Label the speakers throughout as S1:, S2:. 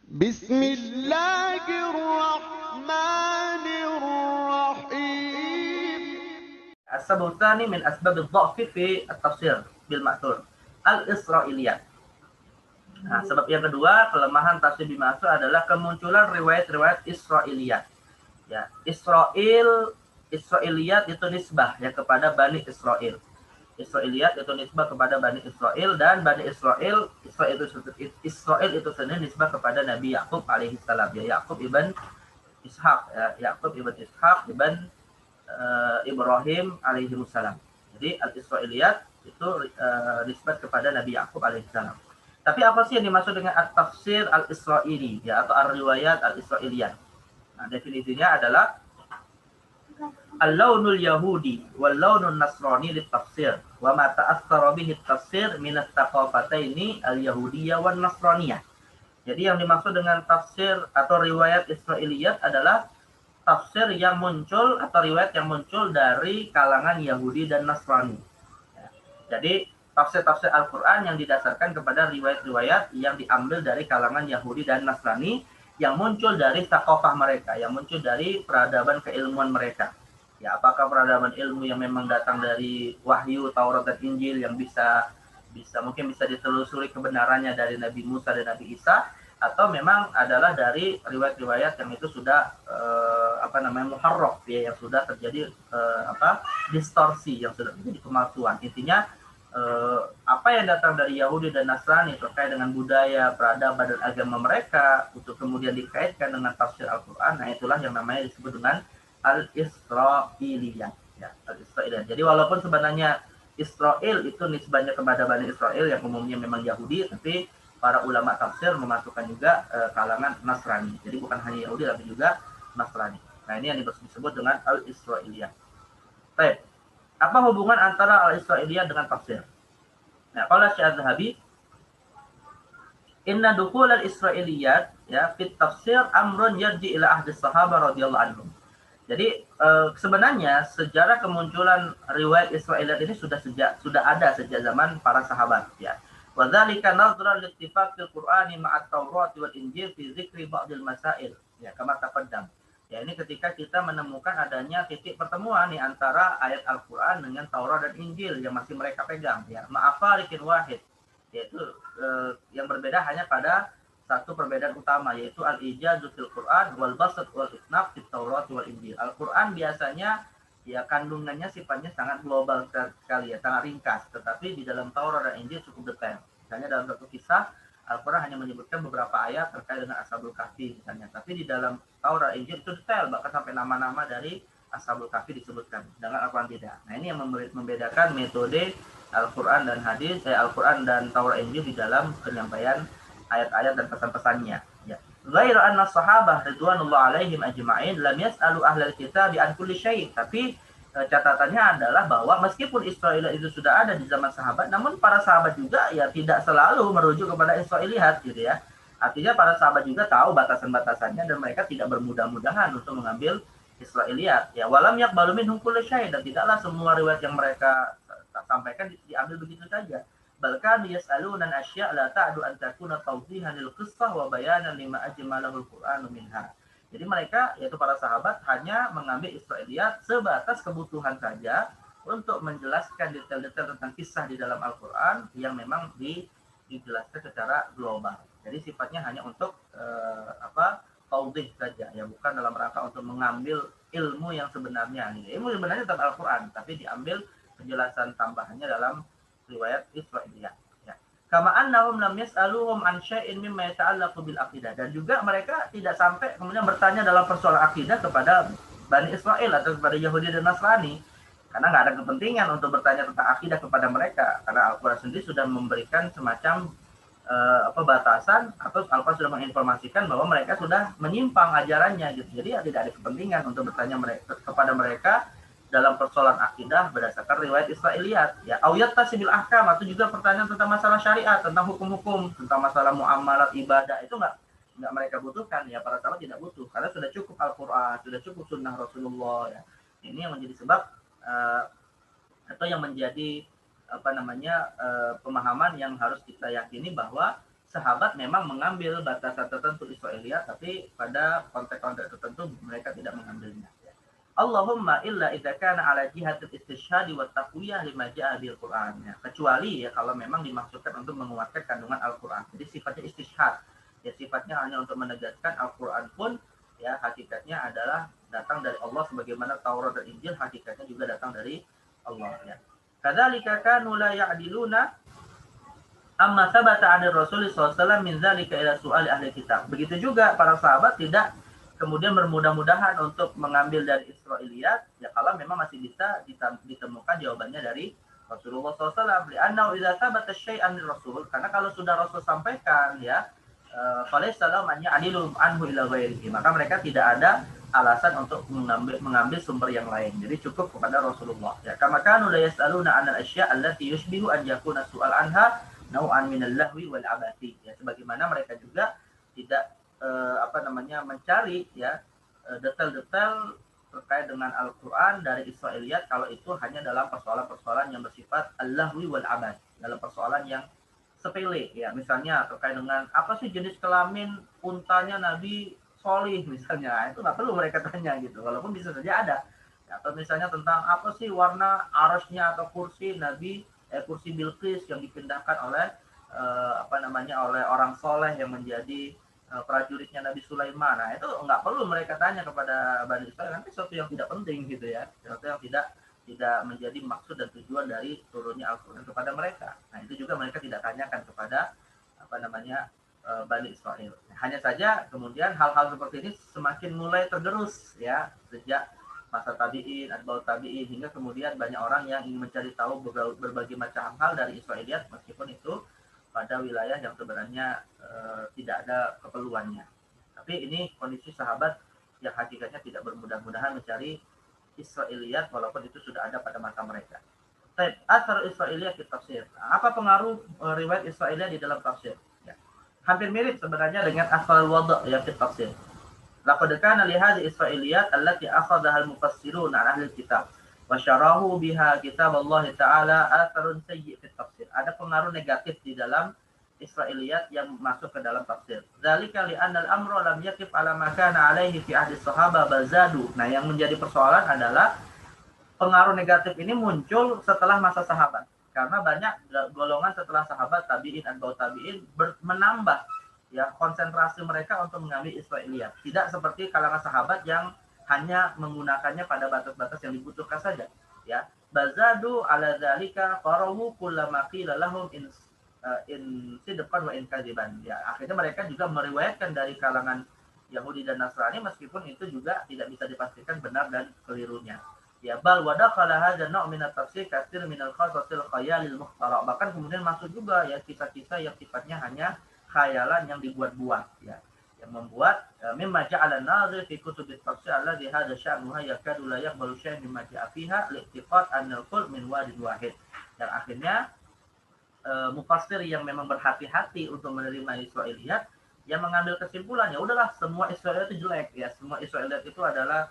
S1: بسم الله الرحمن الرحيم.
S2: السبب الثاني من أسباب الضعف في التفسير بالمأثور al-Israiliyat. Nah, sebab yang kedua kelemahan tafsir bil ma'thur adalah kemunculan riwayat-riwayat Israiliyat. Ya, Israiliyat itu nisbah ya kepada Bani Israel. Israiliyat itu nisbah kepada Bani Israel, dan Bani Israel itu sendiri nisbah kepada Nabi Yakub alaihi salam, ya Yakub ibn Ishak, ya Yakub ibn Ishak ibn Ibrahim alaihi salam. Jadi al-Israiliyat itu nisbat kepada Nabi Yakub alaihi salam. Tapi apa sih yang dimaksud dengan at-tafsir al-Israili, ya, atau ar-riwayat al-Israiliyat? Nah, definisinya adalah al-launul yahudi wal launun nasrani lit-tafsir wa ma ta'assara bihi at-tafsir min at-thaqafataini al-yahudiyyah wan nasraniyah. Jadi yang dimaksud dengan tafsir atau riwayat Israiliyat adalah tafsir yang muncul atau riwayat yang muncul dari kalangan Yahudi dan Nasrani. Jadi tafsir-tafsir Al-Quran yang didasarkan kepada riwayat-riwayat yang diambil dari kalangan Yahudi dan Nasrani, yang muncul dari thaqafah mereka, yang muncul dari peradaban keilmuan mereka. Ya, apakah peradaban ilmu yang memang datang dari wahyu Taurat dan Injil yang mungkin bisa ditelusuri kebenarannya dari Nabi Musa dan Nabi Isa, atau memang adalah dari riwayat-riwayat yang itu sudah muharraf, ya, yang sudah terjadi distorsi, yang sudah terjadi pemalsuan. Intinya apa yang datang dari Yahudi dan Nasrani terkait dengan budaya, peradaban dan agama mereka untuk kemudian dikaitkan dengan tafsir Al-Quran, nah itulah yang namanya disebut dengan al-Israiliyah, ya, al-Israiliyah. Jadi walaupun sebenarnya Israel itu nisbahnya kepada Bani Israel yang umumnya memang Yahudi, tapi para ulama tafsir memasukkan juga kalangan Nasrani. Jadi bukan hanya Yahudi tapi juga Nasrani. Nah, ini yang disebut dengan al-Israiliyah. Baik. Apa hubungan antara al-Israiliyah dengan tafsir? Nah, qala Syekh Az-Zahabi, inna dukhul al-Israiliyat ya fit tafsir amrun yarji ila ahdi sahabah radhiyallahu anhum. Jadi sebenarnya sejarah kemunculan riwayat Israiliyat ini sudah ada sejak zaman para sahabat, ya. Wa dzalika nadhran li ittifaqil Qur'ani ma'at Taurat wal Injil fi dzikri ba'dil masail, ya, kama taqaddam. Ya, ini ketika kita menemukan adanya titik pertemuan nih antara ayat Al-Quran dengan Taurat dan Injil yang masih mereka pegang, ya, ma'afarikin wahid, yaitu yang berbeda hanya pada satu perbedaan utama, yaitu al-ijazu fil Quran wal basat wal isnaf fit Taurat wal Injil. Al-Quran biasanya ya kandungannya sifatnya sangat global sekali, ya, sangat ringkas, tetapi di dalam Taurat dan Injil cukup detail. Misalnya dalam satu kisah Al-Quran hanya menyebutkan beberapa ayat terkait dengan Ashabul Kahfi misalnya, tapi di dalam Taurat Injil itu detail, bahkan sampai nama-nama dari Ashabul Kahfi disebutkan, dengan Al-Quran tidak. Nah, ini yang membedakan metode Al-Quran dan hadis, Al-Quran dan Taurat Injil di dalam penyampaian ayat-ayat dan pesan-pesannya, ya. Ghairu anna sahabah ridwanullah alaihim ajma'in lam yas'alu ahlal kitab an kulli syai'. Tapi catatannya adalah bahwa meskipun Israiliyat itu sudah ada di zaman sahabat, namun para sahabat juga ya tidak selalu merujuk kepada Israiliyat, gitu ya. Artinya para sahabat juga tahu batasan-batasannya dan mereka tidak bermudah-mudahan untuk mengambil Israiliyat, ya. Walam yaqbalu minhum kullu syai', dan tidaklah semua riwayat yang mereka sampaikan diambil begitu saja. Bahkan yas'aluna asya' la ta'du an takuna tawdihan lil qissah wa bayanan lima ajmalahu al-Qur'anu minha. Jadi mereka, yaitu para sahabat, hanya mengambil Israiliyat sebatas kebutuhan saja untuk menjelaskan detail-detail tentang kisah di dalam Al-Quran yang memang dijelaskan secara global. Jadi sifatnya hanya untuk taudih saja, ya, bukan dalam rangka untuk mengambil ilmu yang sebenarnya. Ilmu sebenarnya tentang Al-Quran, tapi diambil penjelasan tambahannya dalam riwayat Israiliyat. Kama annahum lam yas'aluhum an syai'in mimma yata'allaqu bil aqidah, dan juga mereka tidak sampai kemudian bertanya dalam persoalan akidah kepada Bani Israel atau kepada Yahudi dan Nasrani, karena nggak ada kepentingan untuk bertanya tentang akidah kepada mereka, karena Al-Quran sendiri sudah memberikan semacam batasan, atau Al-Quran sudah menginformasikan bahwa mereka sudah menyimpang ajarannya, gitu. Jadi ya tidak ada kepentingan untuk bertanya kepada mereka dalam persoalan akidah berdasarkan riwayat Israiliyat, ya. Auyat tasibil ahkam, atau juga pertanyaan tentang masalah syariat, tentang hukum-hukum, tentang masalah muamalat ibadah, itu nggak mereka butuhkan, ya. Para sahabat tidak butuh, karena sudah cukup Al-Quran, sudah cukup sunnah Rasulullah, ya. Ini yang menjadi sebab atau yang menjadi pemahaman yang harus kita yakini, bahwa sahabat memang mengambil batasan tertentu Israiliyat, tapi pada konteks-konteks tertentu mereka tidak mengambilnya. Allahumma illa idza kana ala jihatil istishhadi wa taqwiyah lima ja'a bil Qur'an. Ya, kecuali ya kalau memang dimaksudkan untuk menguatkan kandungan Al-Qur'an. Jadi sifatnya istishhad. Ya sifatnya hanya untuk menegaskan Al-Qur'an pun ya hakikatnya adalah datang dari Allah, sebagaimana Taurat dan Injil hakikatnya juga datang dari Allah ya. Kadzalika kanu la ya'diluna amma sabata 'anil Rasul sallallahu alaihi wasallam min dzalika ila su'ali ahli kitab. Begitu juga para sahabat tidak kemudian bermudah-mudahan untuk mengambil dari Israiliyat, ya kalau memang masih bisa ditemukan jawabannya dari Rasulullah SAW. Li'annahu idza thabata syai'an min Rasul, karena kalau sudah Rasul sampaikan ya, falaysa lahum an ya'dilu anhu ila ghairihi, maka mereka tidak ada alasan untuk mengambil sumber yang lain. Jadi cukup kepada Rasulullah. Ya, kama kanu la yas'aluna 'anil asya' allati yushbihu an yakuna su'al anha nau'an min al-lahwi wal abati. Ya, sebagaimana mereka juga tidak mencari ya detail-detail terkait dengan Al-Quran dari Israiliyat kalau itu hanya dalam persoalan-persoalan yang bersifat al-lahwi wal abad, dalam persoalan yang sepele ya, misalnya terkait dengan apa sih jenis kelamin untanya Nabi Solih misalnya, itu nggak perlu mereka tanya gitu, walaupun bisa saja ada ya, atau misalnya tentang apa sih warna arasnya atau kursi Nabi kursi Bilqis yang dipindahkan oleh oleh orang soleh yang menjadi prajuritnya Nabi Sulaiman. Nah, itu nggak perlu mereka tanya kepada Bani Israil, nanti sesuatu yang tidak penting gitu ya, sesuatu yang tidak menjadi maksud dan tujuan dari turunnya Al-Quran kepada mereka. Nah, itu juga mereka tidak tanyakan kepada Bani Israil. Hanya saja kemudian hal-hal seperti ini semakin mulai tergerus ya sejak masa tabi'in, atba'ut tabi'in, hingga kemudian banyak orang yang ingin mencari tahu berbagai macam hal dari Israiliyat, meskipun itu pada wilayah yang sebenarnya tidak ada keperluannya. Tapi ini kondisi sahabat yang hakikatnya tidak bermudah-mudahan mencari Israiliyat walaupun itu sudah ada pada masa mereka. Baik, athar Israiliyat di tafsir. Apa pengaruh riwayat Israiliyat di dalam tafsir? Ya. Hampir mirip sebenarnya dengan athar al-wada' yang di tafsir. Laqad kana li hadhihi Israiliyat allati akhadhaha al-mufassirun 'an ahli kitab wa syarahu biha kitab Allah Ta'ala atharun sayyi' fi tafsir. Ada pengaruh negatif di dalam Israiliyat yang masuk ke dalam tafsir. Dzalika li anna al-amra lam yaqif ala ma kana alaihi fi ahdi sahabah bal zadu. Nah, yang menjadi persoalan adalah pengaruh negatif ini muncul setelah masa sahabat. Karena banyak golongan setelah sahabat, tabi'in dan atba'ut tabi'in menambah ya konsentrasi mereka untuk mengambil Israiliyat. Tidak seperti kalangan sahabat yang hanya menggunakannya pada batas-batas yang dibutuhkan saja. Ya, bazadu ala dzalika farahu kullama qila lahum in sidqan wa in kadziban. Ya, akhirnya mereka juga meriwayatkan dari kalangan Yahudi dan Nasrani meskipun itu juga tidak bisa dipastikan benar dan kelirunya. Ya, bal wa dakhala hadha naw' min at-tafsir katsir min al-qasasil khayalil muhtara'. Bahkan kemudian masuk juga ya kisah-kisah yang sifatnya hanya khayalan yang dibuat-buat ya. Yang membuat mimma ja'ala an-nazir fi kutub at-tafsir alladhi hadha sya'nuha yakadu la yaqbalu syai'an mimma ja'a fiha li'tiqad an al-kull min wadin wahid. Yang akhirnya mufassir yang memang berhati-hati untuk menerima Israiliyat yang mengambil kesimpulan ya udahlah semua Israiliyat itu jelek ya, semua Israiliyat itu adalah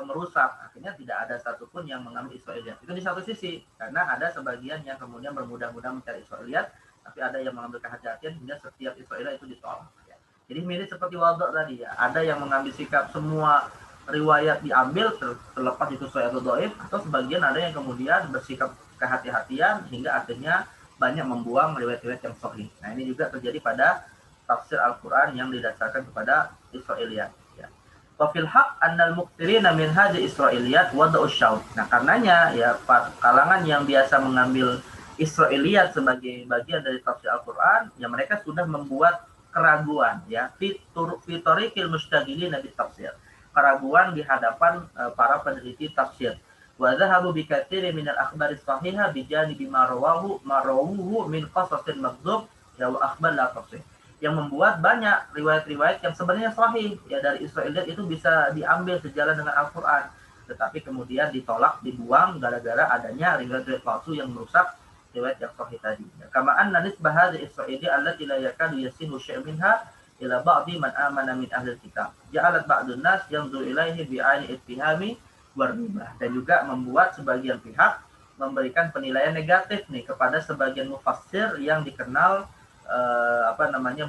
S2: merusak. Akhirnya tidak ada satupun yang mengambil Israiliyat. Itu di satu sisi, karena ada sebagian yang kemudian bermudah-mudahan mencari Israiliyat, tapi ada yang mengambil kehati-hatian hingga setiap Israiliyat itu ditolak ya. Jadi mirip seperti wada' tadi ya, ada yang mengambil sikap semua riwayat diambil terlepas itu sahih atau dhaif, atau sebagian ada yang kemudian bersikap kehati-hatian hingga akhirnya banyak membuang riwayat-riwayat yang sahih. Nah, ini juga terjadi pada tafsir Al-Quran yang didasarkan kepada Israiliyat. Ya. Wa fil haq annal muqtirina min hadhi Israiliyat wada'u syaud. Nah, karenanya ya kalangan yang biasa mengambil Israiliyat sebagai bagian dari tafsir Al-Quran, ya mereka sudah membuat keraguan ya fi tariqil mustaqilin bit tafsir. Keraguan di hadapan para peneliti tafsir. Wa dhahabu bi katsirin min al-akhbar as-sahihah bi janibi ma rawuhu min qasasin maghdub ya wa akhbar la tafsir. Yang membuat banyak riwayat-riwayat yang sebenarnya sahih ya dari Israiliyat itu bisa diambil sejalan dengan Al-Qur'an, tetapi kemudian ditolak, dibuang gara-gara adanya riwayat-riwayat palsu yang merusak riwayat yang sahih tadi. Kama anna nisbah hadhihi Israiliyah allati la yakadu yasihu syai'un minha ila ba'di man amana min ahli kitab. Ja'alat ba'dun nas yanzur ilaihi bi'aini ittihami waribah, dan juga membuat sebagian pihak memberikan penilaian negatif nih kepada sebagian mufassir yang dikenal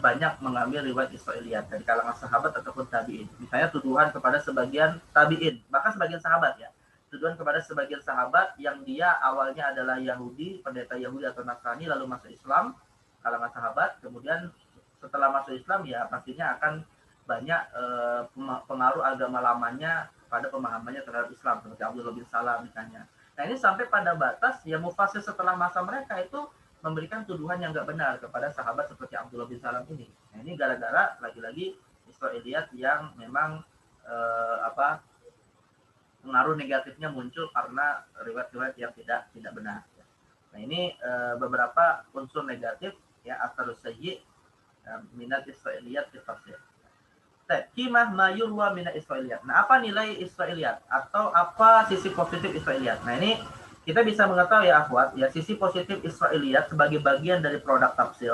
S2: banyak mengambil riwayat Israiliyat dari kalangan sahabat ataupun tabi'in. Misalnya tuduhan kepada sebagian tabi'in, bahkan sebagian sahabat ya. Tuduhan kepada sebagian sahabat yang dia awalnya adalah Yahudi, pendeta Yahudi atau Nasrani, lalu masuk Islam, kalangan sahabat, kemudian setelah masuk Islam ya pastinya akan banyak pengaruh agama lamanya pada pemahamannya terhadap Islam, seperti Abdullah bin Salam misalnya. Nah ini sampai pada batas ya mufasir setelah masa mereka itu memberikan tuduhan yang nggak benar kepada sahabat seperti Abdullah bin Salam ini. Nah ini gara-gara lagi-lagi Israiliyat yang memang pengaruh negatifnya muncul karena riwayat-riwayat yang tidak benar. Nah ini beberapa unsur negatif ya asarus sayyi minat Israiliyat fi tafsir. Qimah ma yurwa min Israiliyat. Nah, apa nilai Israiliyat atau apa sisi positif Israiliyat? Nah, ini kita bisa mengetahui ya akhwat, ya sisi positif Israiliyat sebagai bagian dari produk tafsir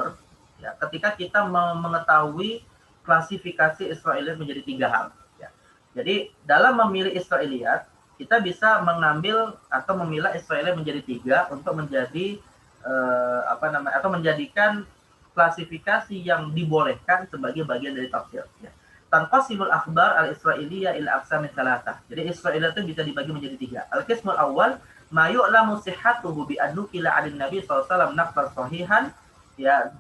S2: ya, ketika kita mengetahui klasifikasi Israiliyat menjadi 3 hal ya. Jadi, dalam memilih Israiliyat, kita bisa mengambil atau memilah Israiliyat menjadi 3 untuk menjadi atau menjadikan klasifikasi yang dibolehkan sebagai bagian dari tafsir ya. Tanqasimul akhbar al-Israiliyah ila aqsamin salasah. Jadi Israiliyat itu bisa dibagi menjadi 3. Al-qismul awal ma yu'lamu sihhatuhu bi annukila 'an Nabi sallallahu alaihi wasallam naqlan sahihan ya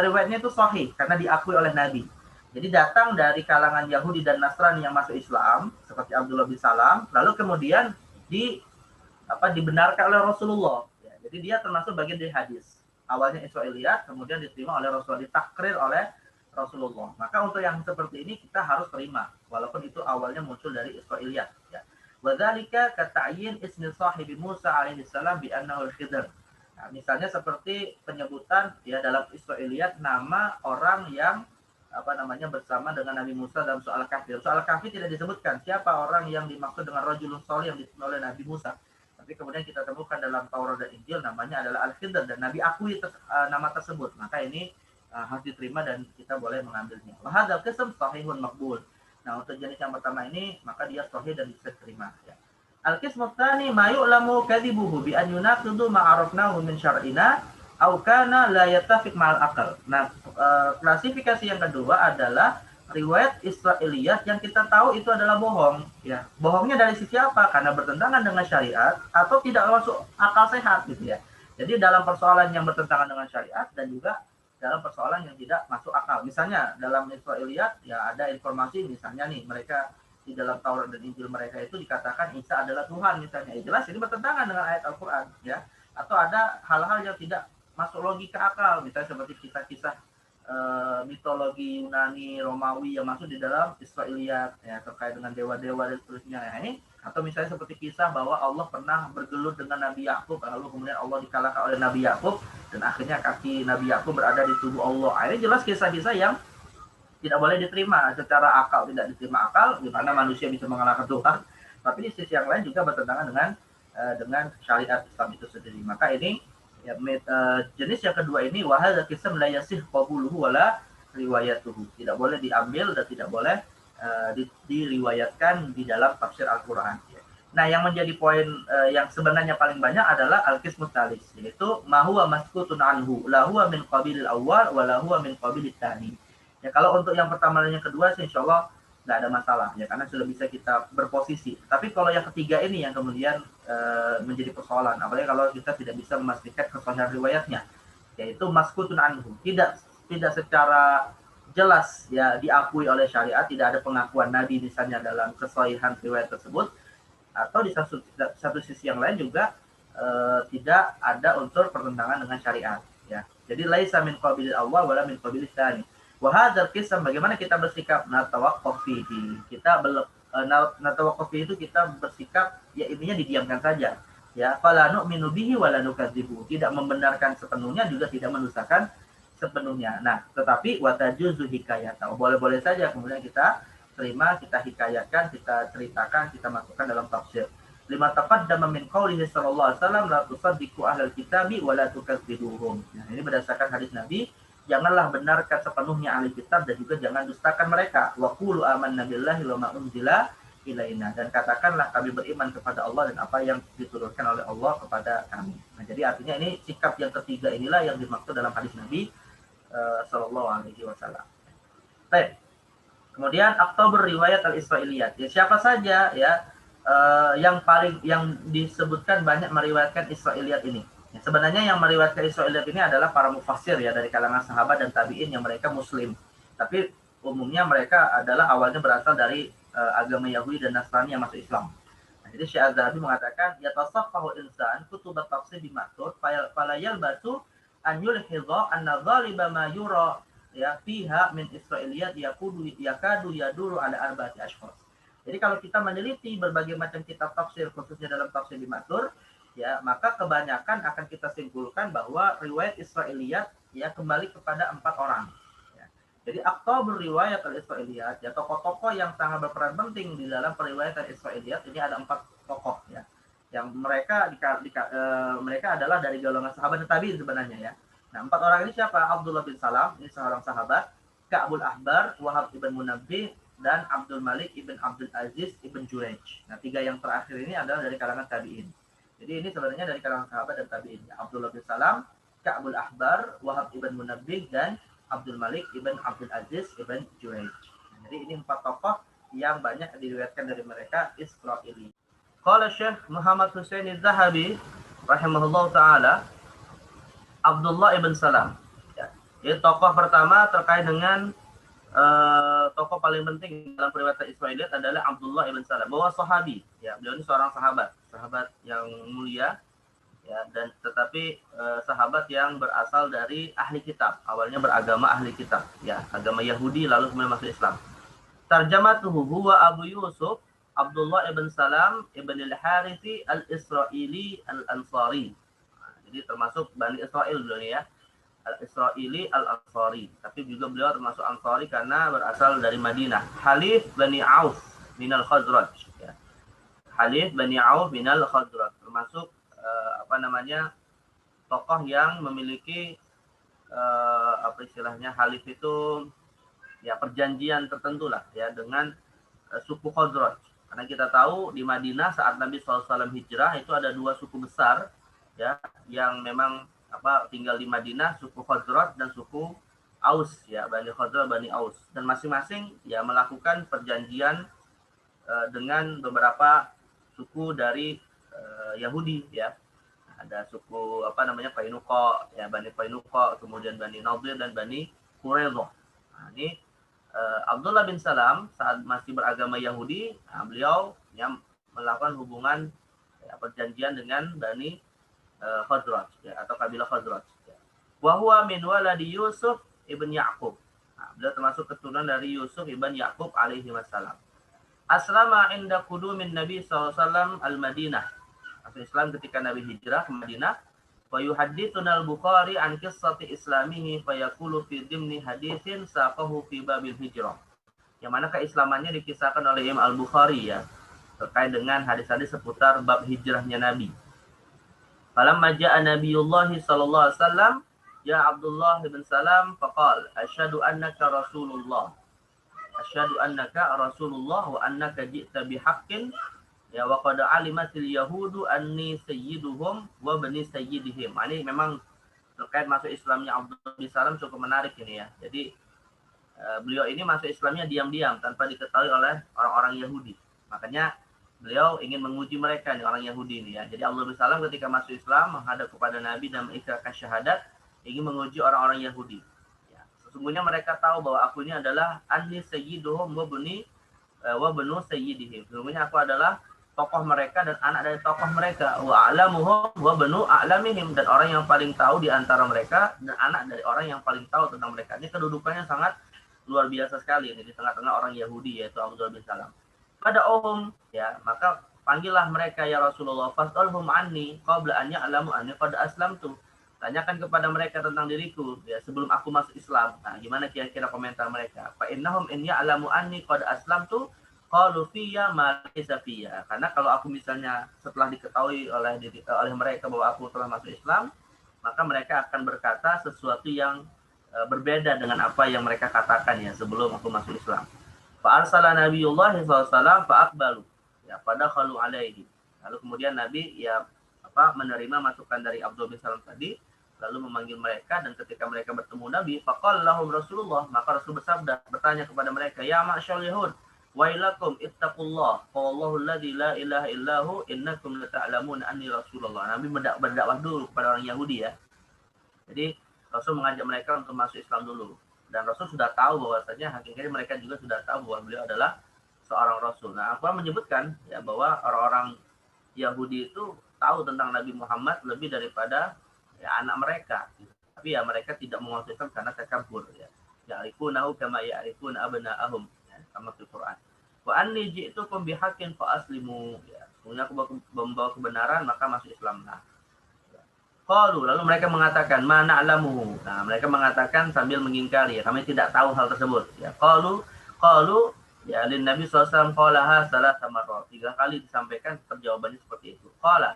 S2: riwayatnya itu sahih karena diakui oleh Nabi. Jadi datang dari kalangan Yahudi dan Nasrani yang masuk Islam seperti Abdullah bin Salam, lalu kemudian dibenarkan oleh Rasulullah. Ya, jadi dia termasuk bagian dari hadis. Awalnya Israiliyat, kemudian diterima oleh Rasulullah, ditakrir oleh Rasulullah. Maka untuk yang seperti ini kita harus terima walaupun itu awalnya muncul dari Israiliyat ya. Wa dzalika ka ta'yin ismi sahibi Musa alaihi salam bi annahu al-Khidr. Nah, misalnya seperti penyebutan ya dalam Israiliyat nama orang yang bersama dengan Nabi Musa dalam soal Kahfi. Soal Kahfi tidak disebutkan siapa orang yang dimaksud dengan rajulun shalih yang disebut oleh Nabi Musa. Tapi kemudian kita temukan dalam Taurat dan Injil namanya adalah Al-Khidr dan Nabi akui nama tersebut. Maka ini harus diterima dan kita boleh mengambilnya. Wahadzal qism sahihun maqbul. Nah, untuk jenis yang pertama ini maka dia sahih dan bisa diterima ya. Al-qismu tsani ma yu'lamu kadhibuhu bi an yunaqidu ma arafnahu min syar'ina aw kana la yattafiq ma'al aql. Nah, klasifikasi yang kedua adalah riwayat Israiliyat yang kita tahu itu adalah bohong ya. Bohongnya dari sisi apa? Karena bertentangan dengan syariat atau tidak masuk akal sehat gitu ya. Jadi dalam persoalan yang bertentangan dengan syariat dan juga dalam persoalan yang tidak masuk akal. Misalnya dalam Israiliyat ya ada informasi misalnya nih mereka di dalam Taurat dan Injil mereka itu dikatakan Isa adalah Tuhan misalnya. Ya, jelas ini bertentangan dengan ayat Al-Qur'an ya. Atau ada hal-hal yang tidak masuk logika akal misalnya seperti kisah-kisah mitologi Yunani, Romawi yang masuk di dalam Israiliyat ya terkait dengan dewa-dewa dan seterusnya ya. Ini atau misalnya seperti kisah bahwa Allah pernah bergelut dengan Nabi Yakub lalu kemudian Allah dikalahkan oleh Nabi Yakub dan akhirnya kaki Nabi Yakub berada di tubuh Allah. Ini jelas kisah-kisah yang tidak boleh diterima secara akal, tidak diterima akal di mana manusia bisa mengalahkan Tuhan, tapi di sisi yang lain juga bertentangan dengan syariat Islam itu sendiri. Maka ini ya, jenis yang kedua ini wahal kisah la yasih qabuluhu wala riwayatuhu. Tidak boleh diambil dan tidak boleh diriwayatkan di dalam tafsir Al-Qur'an. Nah, yang menjadi poin yang sebenarnya paling banyak adalah al-qismus tsalis, yaitu ma huwa maskutun anhu, la huwa min qabilil awwal wa la huwa min qabilit tsani. Ya, kalau untuk yang pertama dan yang kedua sih insyaallah enggak ada masalah ya karena sudah bisa kita berposisi. Tapi kalau yang ketiga ini yang kemudian menjadi persoalan, apalagi kalau kita tidak bisa memastikan kesahihan riwayatnya, yaitu maskutun anhu, tidak secara jelas ya diakui oleh syariat, tidak ada pengakuan Nabi misalnya dalam kesahihan riwayat tersebut, atau di satu sisi yang lain juga tidak ada unsur pertentangan dengan syariat ya. Jadi laisa min qabilil awwal wala min qabilit tsani. Wa hadzal qisam bagaimana kita bersikap natawaqqaf fihi. Kita natawaqqaf fihi itu kita bersikap ya intinya didiamkan saja ya. Fala nu'minu bihi wala nukadzibu. Tidak membenarkan sepenuhnya juga tidak mendustakan sepenuhnya. Nah, tetapi watajuzu hikayata. Boleh-boleh saja kemudian kita terima, kita hikayatkan, kita ceritakan, kita masukkan dalam tafsir. Lima taqaddama min qaulihi sallallahu alaihi wasallam la tusaddiqu ahlal kitabi wa la tukadzibuhum. Nah, ini berdasarkan hadis Nabi, janganlah benarkan sepenuhnya ahli kitab dan juga jangan dustakan mereka. Wa qulu amanna billahi wa ma unzila ilaina, dan katakanlah kami beriman kepada Allah dan apa yang diturunkan oleh Allah kepada kami. Nah, jadi artinya ini sikap yang ketiga inilah yang dimaksud dalam hadis Nabi Sallallahu Alaihi Wasallam. Baik. Kemudian aktabur riwayat al-Israiliyat. Ya, siapa saja ya yang disebutkan banyak meriwayatkan Israiliyat ini. Ya, sebenarnya yang meriwayatkan Israiliyat ini adalah para mufassir ya dari kalangan sahabat dan tabi'in yang mereka muslim. Tapi umumnya mereka adalah awalnya berasal dari agama Yahudi dan Nasrani yang masuk Islam. Nah, jadi Syekh Az-Zahabi mengatakan yatasaffahu insan kutubat tafsir bimatur fala yalbasu an yulhidha anna ghaliba ma yura ya fiha min Israiliyat yakadu yaduru ala arba'ati ashkhas. Jadi kalau kita meneliti berbagai macam kitab tafsir khususnya dalam tafsir bimatur ya, maka kebanyakan akan kita simpulkan bahwa riwayat Israiliyat ya kembali kepada 4 orang. Jadi aktabur riwayat al-Israiliyat ya, tokoh-tokoh yang sangat berperan penting di dalam periwayatan Israiliyat ini ada 4 tokoh ya, yang mereka mereka adalah dari golongan sahabat dan tabi'in sebenarnya ya. Nah, 4 orang ini siapa? Abdullah bin Salam, ini seorang sahabat, Ka'bul Ahbar, Wahab ibn Munabbih, dan Abdul Malik ibn Abdul Aziz ibn Jurayj. Nah, 3 yang terakhir ini adalah dari kalangan tabi'in. Jadi ini sebenarnya dari kalangan sahabat dan tabi'in ya. Abdullah bin Salam, Ka'bul Ahbar, Wahab ibn Munabbih, dan Abdul Malik ibn Abdul Aziz ibn Jurayj. Jadi ini 4 tokoh yang banyak diriwayatkan dari mereka Israili. Qala Syekh Muhammad Husain Az-Zahabi rahimahullah taala, Abdullah ibn Salam. Ya. Jadi tokoh pertama terkait dengan tokoh paling penting dalam periwayatan Israiliyat adalah Abdullah ibn Salam. Bahwa sahabi, ya, beliau ini seorang sahabat yang mulia. Ya, dan tetapi sahabat yang berasal dari ahli kitab, awalnya beragama ahli kitab ya, agama Yahudi lalu kemudian masuk Islam. Tarjamatuhu huwa Abu Yusuf Abdullah ibn Salam ibn al-Harithi al-Israili al-Ansari. Jadi termasuk Bani Israel beliau ini ya, al-Israili al-Ansari, tapi juga beliau termasuk Ansari karena berasal dari Madinah. Halif Bani Auf minal Khazraj ya. Halif Bani Auf minal Khazraj, termasuk tokoh yang memiliki apa istilahnya, halif itu ya perjanjian tertentu lah ya dengan suku Khazraj. Karena kita tahu di Madinah saat Nabi SAW hijrah itu ada 2 suku besar ya yang memang tinggal di Madinah, suku Khazraj dan suku Aus ya, Bani Khazraj, Bani Aus, dan masing-masing ya melakukan perjanjian dengan beberapa suku dari Yahudi ya. Ada suku Qainuqa ya, Bani Qainuqa, kemudian Bani Nadir dan Bani Quraidah. Nah, ini Abdullah bin Salam saat masih beragama Yahudi, beliau yang melakukan hubungan ya, perjanjian dengan Bani Khazraj ya, atau kabilah Khazraj. Ya. Wa huwa min waladi Yusuf ibn Ya'qub. Nah, beliau termasuk keturunan dari Yusuf ibn Ya'qub alaihi wassalam. Aslama inda qudumin Nabi SAW al-Madinah. Masuk Islam ketika Nabi hijrah ke Madinah. Wa yuhaddithuna al-Bukhari an qissati islamihi fa yaqulu fi dimni haditsin saqahu fi babil hijrah. Yang mana keislamannya dikisahkan oleh Imam Al-Bukhari ya, terkait dengan hadis-hadis seputar bab hijrahnya Nabi. Falamma ja'a Nabiyullah sallallahu alaihi wasallam ya Abdullah bin Salam faqala asyhadu annaka Rasulullah. Asyhadu annaka Rasulullah wa annaka ji'ta bihaqqin ya wa qad alimatil yahudu anni sayyiduhum wa bani sayyidihim. Ini memang terkait masuk Islamnya Abdullah bin Salam cukup menarik ini ya. Jadi beliau ini masuk Islamnya diam-diam tanpa diketahui oleh orang-orang Yahudi. Makanya beliau ingin menguji mereka nih, orang Yahudi ini ya. Jadi Abdullah bin Salam ketika masuk Islam menghadap kepada Nabi dan mengikrarkan syahadat, ingin menguji orang-orang Yahudi. Ya, sesungguhnya mereka tahu bahwa aku ini adalah anni sayyiduhum wa banu sayyidihim. Sesungguhnya aku adalah tokoh mereka dan anak dari tokoh mereka. Wa a'lamuhum wa banu a'lamihim, dan orang yang paling tahu di antara mereka dan anak dari orang yang paling tahu tentang mereka. Ini kedudukannya sangat luar biasa sekali ini di tengah-tengah orang Yahudi, yaitu Abdullah bin Salam. Pada ya, maka panggillah mereka ya Rasulullah, fas'alhum anni qabla an ya'lamu anni qad aslamtu. Tanyakan kepada mereka tentang diriku ya sebelum aku masuk Islam. Nah, gimana kira-kira komentar mereka? Fa innahum in ya'lamu anni qad aslamtu qalu fiyya ma laysa fiyya. Karena kalau aku misalnya setelah diketahui oleh mereka bahwa aku telah masuk Islam, maka mereka akan berkata sesuatu yang berbeda dengan apa yang mereka katakan ya sebelum aku masuk Islam. Fa arsala Nabiyullah SAW fa aqbalu. Ya, pada khalu alaihi. Lalu kemudian Nabi ya menerima masukan dari Abdullah bin Salam tadi, lalu memanggil mereka, dan ketika mereka bertemu Nabi, faqala lahum Rasulullah, maka Rasul bersabda, bertanya kepada mereka, ya ma'syal yahud, wailakum ittaqullah, wallahu alladzi la ilaha illahu innakum lata'lamun anni Rasulullah. Nabi berdakwah dulu kepada orang Yahudi ya. Jadi Rasul mengajak mereka untuk masuk Islam dulu. Dan Rasul sudah tahu bahwasanya hakikatnya mereka juga sudah tahu bahwa beliau adalah seorang Rasul. Nah, Al-Quran menyebutkan ya bahwa orang-orang Yahudi itu tahu tentang Nabi Muhammad lebih daripada ya anak mereka. Tapi ya mereka tidak menguasai Islam karena takabur ya. Ya'rifunahu kama ya'rifuna abna'ahum ya, sama di Quran. Wa anni ji'tukum bihaqqin fa aslimu ya. Sebenarnya aku membawa kebenaran maka masuk Islam. Nah, qalu, lalu mereka mengatakan mana alamuhu. Nah, mereka mengatakan sambil mengingkari ya, kami tidak tahu hal tersebut. Ya, qalu ya lin Nabi SAW qalaha salasah marrat. 3 kali disampaikan jawabannya seperti itu. Qala.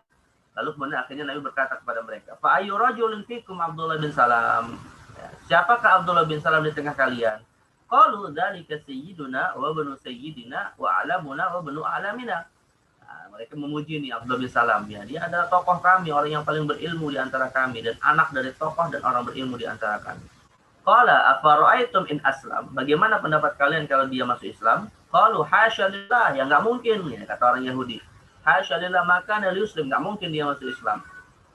S2: Lalu kemudian akhirnya Nabi berkata kepada mereka, fa ayu rajulin fikum Abdullah bin Salam. Ya, siapakah Abdullah bin Salam di tengah kalian? Qalu dzalika sayyiduna wa ibnu sayyidina wa alamuna wa ibnu alamina. Mereka memuji nih Abdullah bin Salam ya. Dia adalah tokoh kami, orang yang paling berilmu di antara kami, dan anak dari tokoh dan orang berilmu di antara kami. Qala afara'aitum in aslam. Bagaimana pendapat kalian kalau dia masuk Islam? Qalu hasya lillah, ya enggak mungkin ya, kata orang Yahudi. Hasya lillah maka nal muslim, enggak mungkin dia masuk Islam.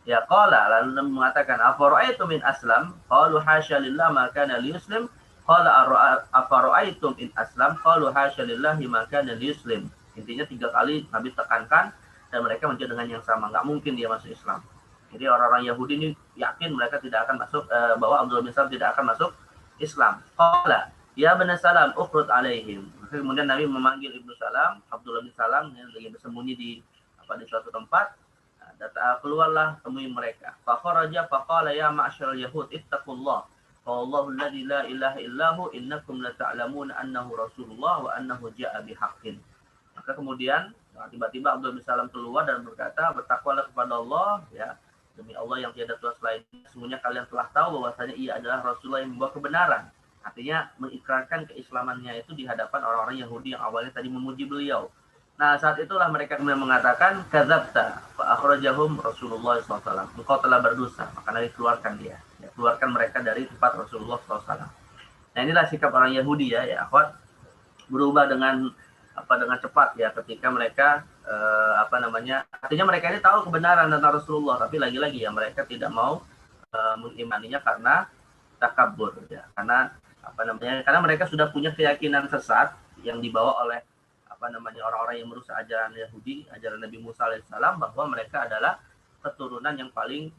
S2: Ya qala, lalu mengatakan afara'aitum in aslam? Qalu hasya lillah maka nal muslim. Qala afara'aitum in aslam? Qalu hasya lillahi maka nal muslim. Intinya 3 kali Nabi tekankan dan mereka menjawab dengan yang sama, nggak mungkin dia masuk Islam. Jadi orang-orang Yahudi ini yakin mereka tidak akan masuk, bahwa Abdullah bin Salam tidak akan masuk Islam. Qala ya bin Salam ukhrud alaihim. Kemudian Nabi memanggil Ibnu Salam, Abdullah bin Salam yang lagi bersembunyi di suatu tempat. Keluarlah temui mereka. Fa kharaja fa qala ya ma'syaral yahud ittaqullah. Wallahu alladzi la ilaha illahu innakum lata'lamuna annahu rasulullah wa annahu ja'a bihaqqin. Maka kemudian tiba-tiba Abdullah bin Salam keluar dan berkata, bertakwalah kepada Allah ya, demi Allah yang tiada Tuhan selain Dia, semuanya kalian telah tahu bahwasanya ia adalah Rasulullah yang membawa kebenaran. Artinya mengikrarkan keislamannya itu di hadapan orang-orang Yahudi yang awalnya tadi memuji beliau. Nah, saat itulah mereka kemudian mengatakan kadzabta fa akhrajahum Rasulullah SAW. Engkau telah berdosa, maka Nabi keluarkan dia. Ya, keluarkan mereka dari tempat Rasulullah SAW. Nah, inilah sikap orang Yahudi ya, akhwat, berubah dengan cepat ya ketika mereka artinya mereka ini tahu kebenaran tentang Rasulullah, tapi lagi-lagi ya mereka tidak mau mengimaninya karena takabur ya, karena mereka sudah punya keyakinan sesat yang dibawa oleh orang-orang yang merusak ajaran Yahudi, ajaran Nabi Musa alaihissalam, bahwa mereka adalah keturunan yang paling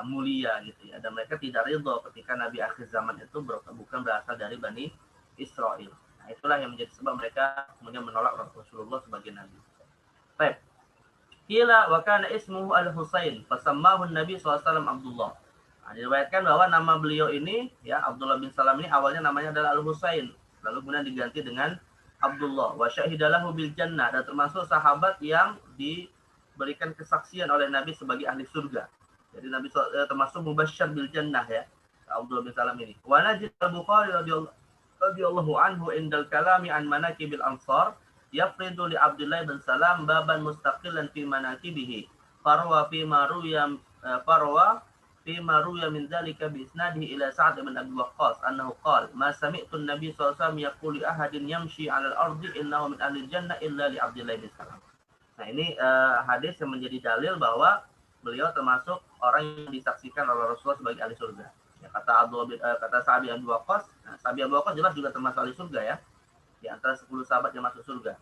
S2: mulia gitu ya, dan mereka tidak ridho ketika Nabi akhir zaman itu bukan berasal dari Bani Israel. Nah, itulah yang menjadi sebab mereka kemudian menolak Rasulullah sebagai nabi. Baik. Qila wa kana ismuhu Al-Husain, fasammahu Nabi SAW Abdullah. Nah, diriwayatkan bahwa nama beliau ini ya, Abdullah bin Salam ini awalnya namanya adalah Al-Husain, lalu kemudian diganti dengan Abdullah. Wa syahidalahu bil jannah, dan termasuk sahabat yang diberikan kesaksian oleh Nabi sebagai ahli surga. Jadi Nabi termasuk mubasysyar bil jannah ya, Abdullah bin Salam ini. Wa najid Al-Bukhari radhiyallahu anhu indal kalami an manakibil ansar yafridu li Abdullah bin Salam baban mustaqilan fi manakibihi farwa fi ma ruya min dzalika bi isnadihi ila Sa'd bin Abi Waqqas annahu qala ma sami'tu an-nabiy sallallahu alaihi wasallam yaqulu li ahadin yamshi 'ala al-ardi innahu min ahli al-jannah illa li Abdullah bin Salam. Nah, ini hadis yang menjadi dalil bahwa beliau termasuk orang yang disaksikan oleh Rasulullah sebagai ahli surga. Ya, kata Sa'd bin Abi Waqqas, nah, Sa'd bin Abi Waqqas jelas juga termasuk ahli surga ya, di antara 10 sahabat yang masuk surga.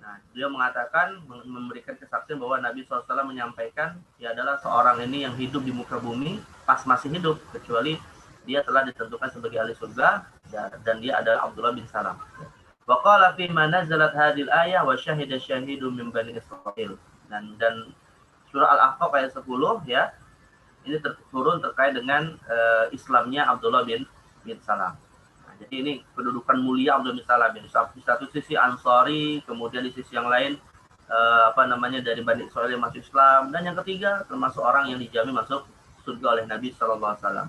S2: Nah, beliau mengatakan, memberikan kesaksian bahwa Nabi SAW menyampaikan dia adalah seorang ini yang hidup di muka bumi pas masih hidup, kecuali dia telah ditentukan sebagai ahli surga, dan dia adalah Abdullah bin Salam. Wa qala fi ma nazalat hadhil ayah wa syahida syahidun min bani Israil. Dan surah Al-Ahqaf ayat 10 ya, ini turun terkait dengan Islamnya Abdullah bin Salam. Nah, jadi ini kedudukan mulia Abdullah bin Salam. Di satu sisi Ansari, kemudian di sisi yang lain dari Bani Israil yang masuk Islam, dan yang ketiga termasuk orang yang dijamin masuk surga oleh Nabi SAW.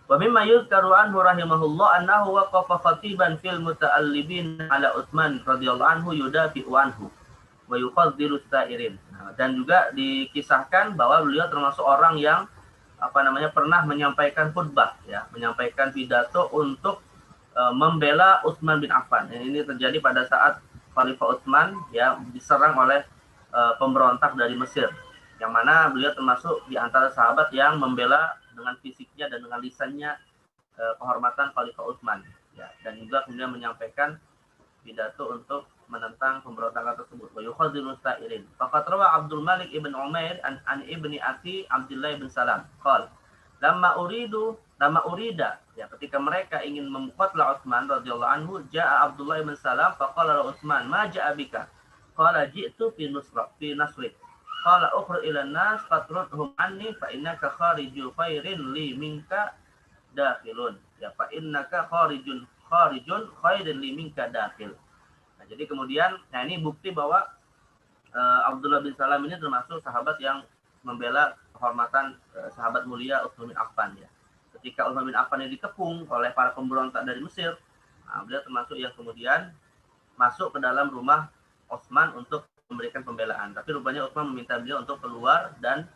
S2: Wa mimma yuzkaru anhu rahimahullah annahu waqafa khatiban fil muta'allibin ala Utsman radhiyallahu anhu yudafi'u anhu wa yufaddilu sa'irin. Nah, dan juga dikisahkan bahwa beliau termasuk orang yang pernah menyampaikan khutbah, ya, menyampaikan pidato untuk membela Utsman bin Affan. Ini terjadi pada saat Khalifah Utsman ya diserang oleh pemberontak dari Mesir, yang mana beliau termasuk di antara sahabat yang membela dengan fisiknya dan dengan lisannya kehormatan Khalifah Utsman, ya, dan juga kemudian menyampaikan pidato untuk menentang pemberontakan tersebut. Wa yukhadhiru sa'irin. Faqad rawa Abdul Malik ibn Umair an ibni Aki Abdullah bin Salam qala lama urida, ya, ketika mereka ingin memqatla Utsman radhiyallahu anhu, jaa Abdullah bin Salam faqala la Utsman ma jaa bika, qala ji'tu fi nasri qala ukhri ila nas fatrudhum anni fa innaka khariju khairin li minka dakhilun, ya, fa innaka kharijun khairin li minka dakhil. Nah, jadi kemudian, nah ini bukti bahwa Abdullah bin Salam ini termasuk sahabat yang membela kehormatan sahabat mulia Utsman bin Affan, ya. Ketika Utsman bin Affan ini dikepung oleh para pemberontak dari Mesir, nah, beliau termasuk yang kemudian masuk ke dalam rumah Utsman untuk memberikan pembelaan. Tapi rupanya Utsman meminta beliau untuk keluar dan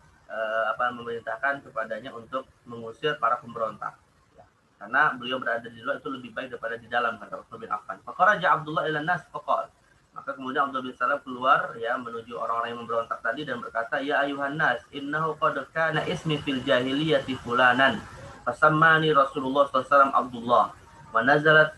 S2: memerintahkan kepadanya untuk mengusir para pemberontak. Ya. Karena beliau berada di luar itu lebih baik daripada di dalam, kata Utsman bin Affan. Faqaraja Abdullah ila nas faqala. Maka kemudian Abdullah bin Salam keluar, ya, menuju orang-orang yang memberontak tadi dan berkata, ya ayuhan nas, innahu qad kana ismi fil jahiliyati fulanan. Fasammani Rasulullah SAW Abdullah. Wa nazala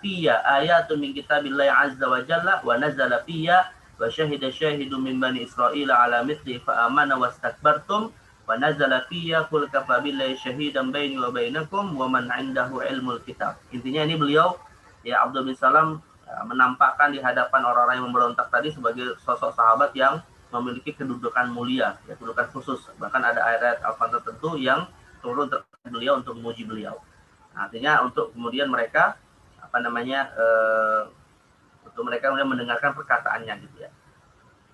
S2: fiyya ayatun min kitabillahi azza wa jalla wa nazala fiyya wa syahida syahidun min bani Israil ala mithli fa amana wastakbartum wa nazala fiyya qul kafa billahi syahidan baini wa bainakum wa man 'indahu ilmul kitab. Intinya ini beliau, ya, Abdul bin Salam menampakkan di hadapan orang-orang yang memberontak tadi sebagai sosok sahabat yang memiliki kedudukan mulia, ya, kedudukan khusus. Bahkan ada ayat Al-Quran tertentu yang turun terkait beliau untuk memuji beliau. Nah, artinya untuk kemudian mereka untuk mereka kemudian mendengarkan perkataannya, gitu, ya.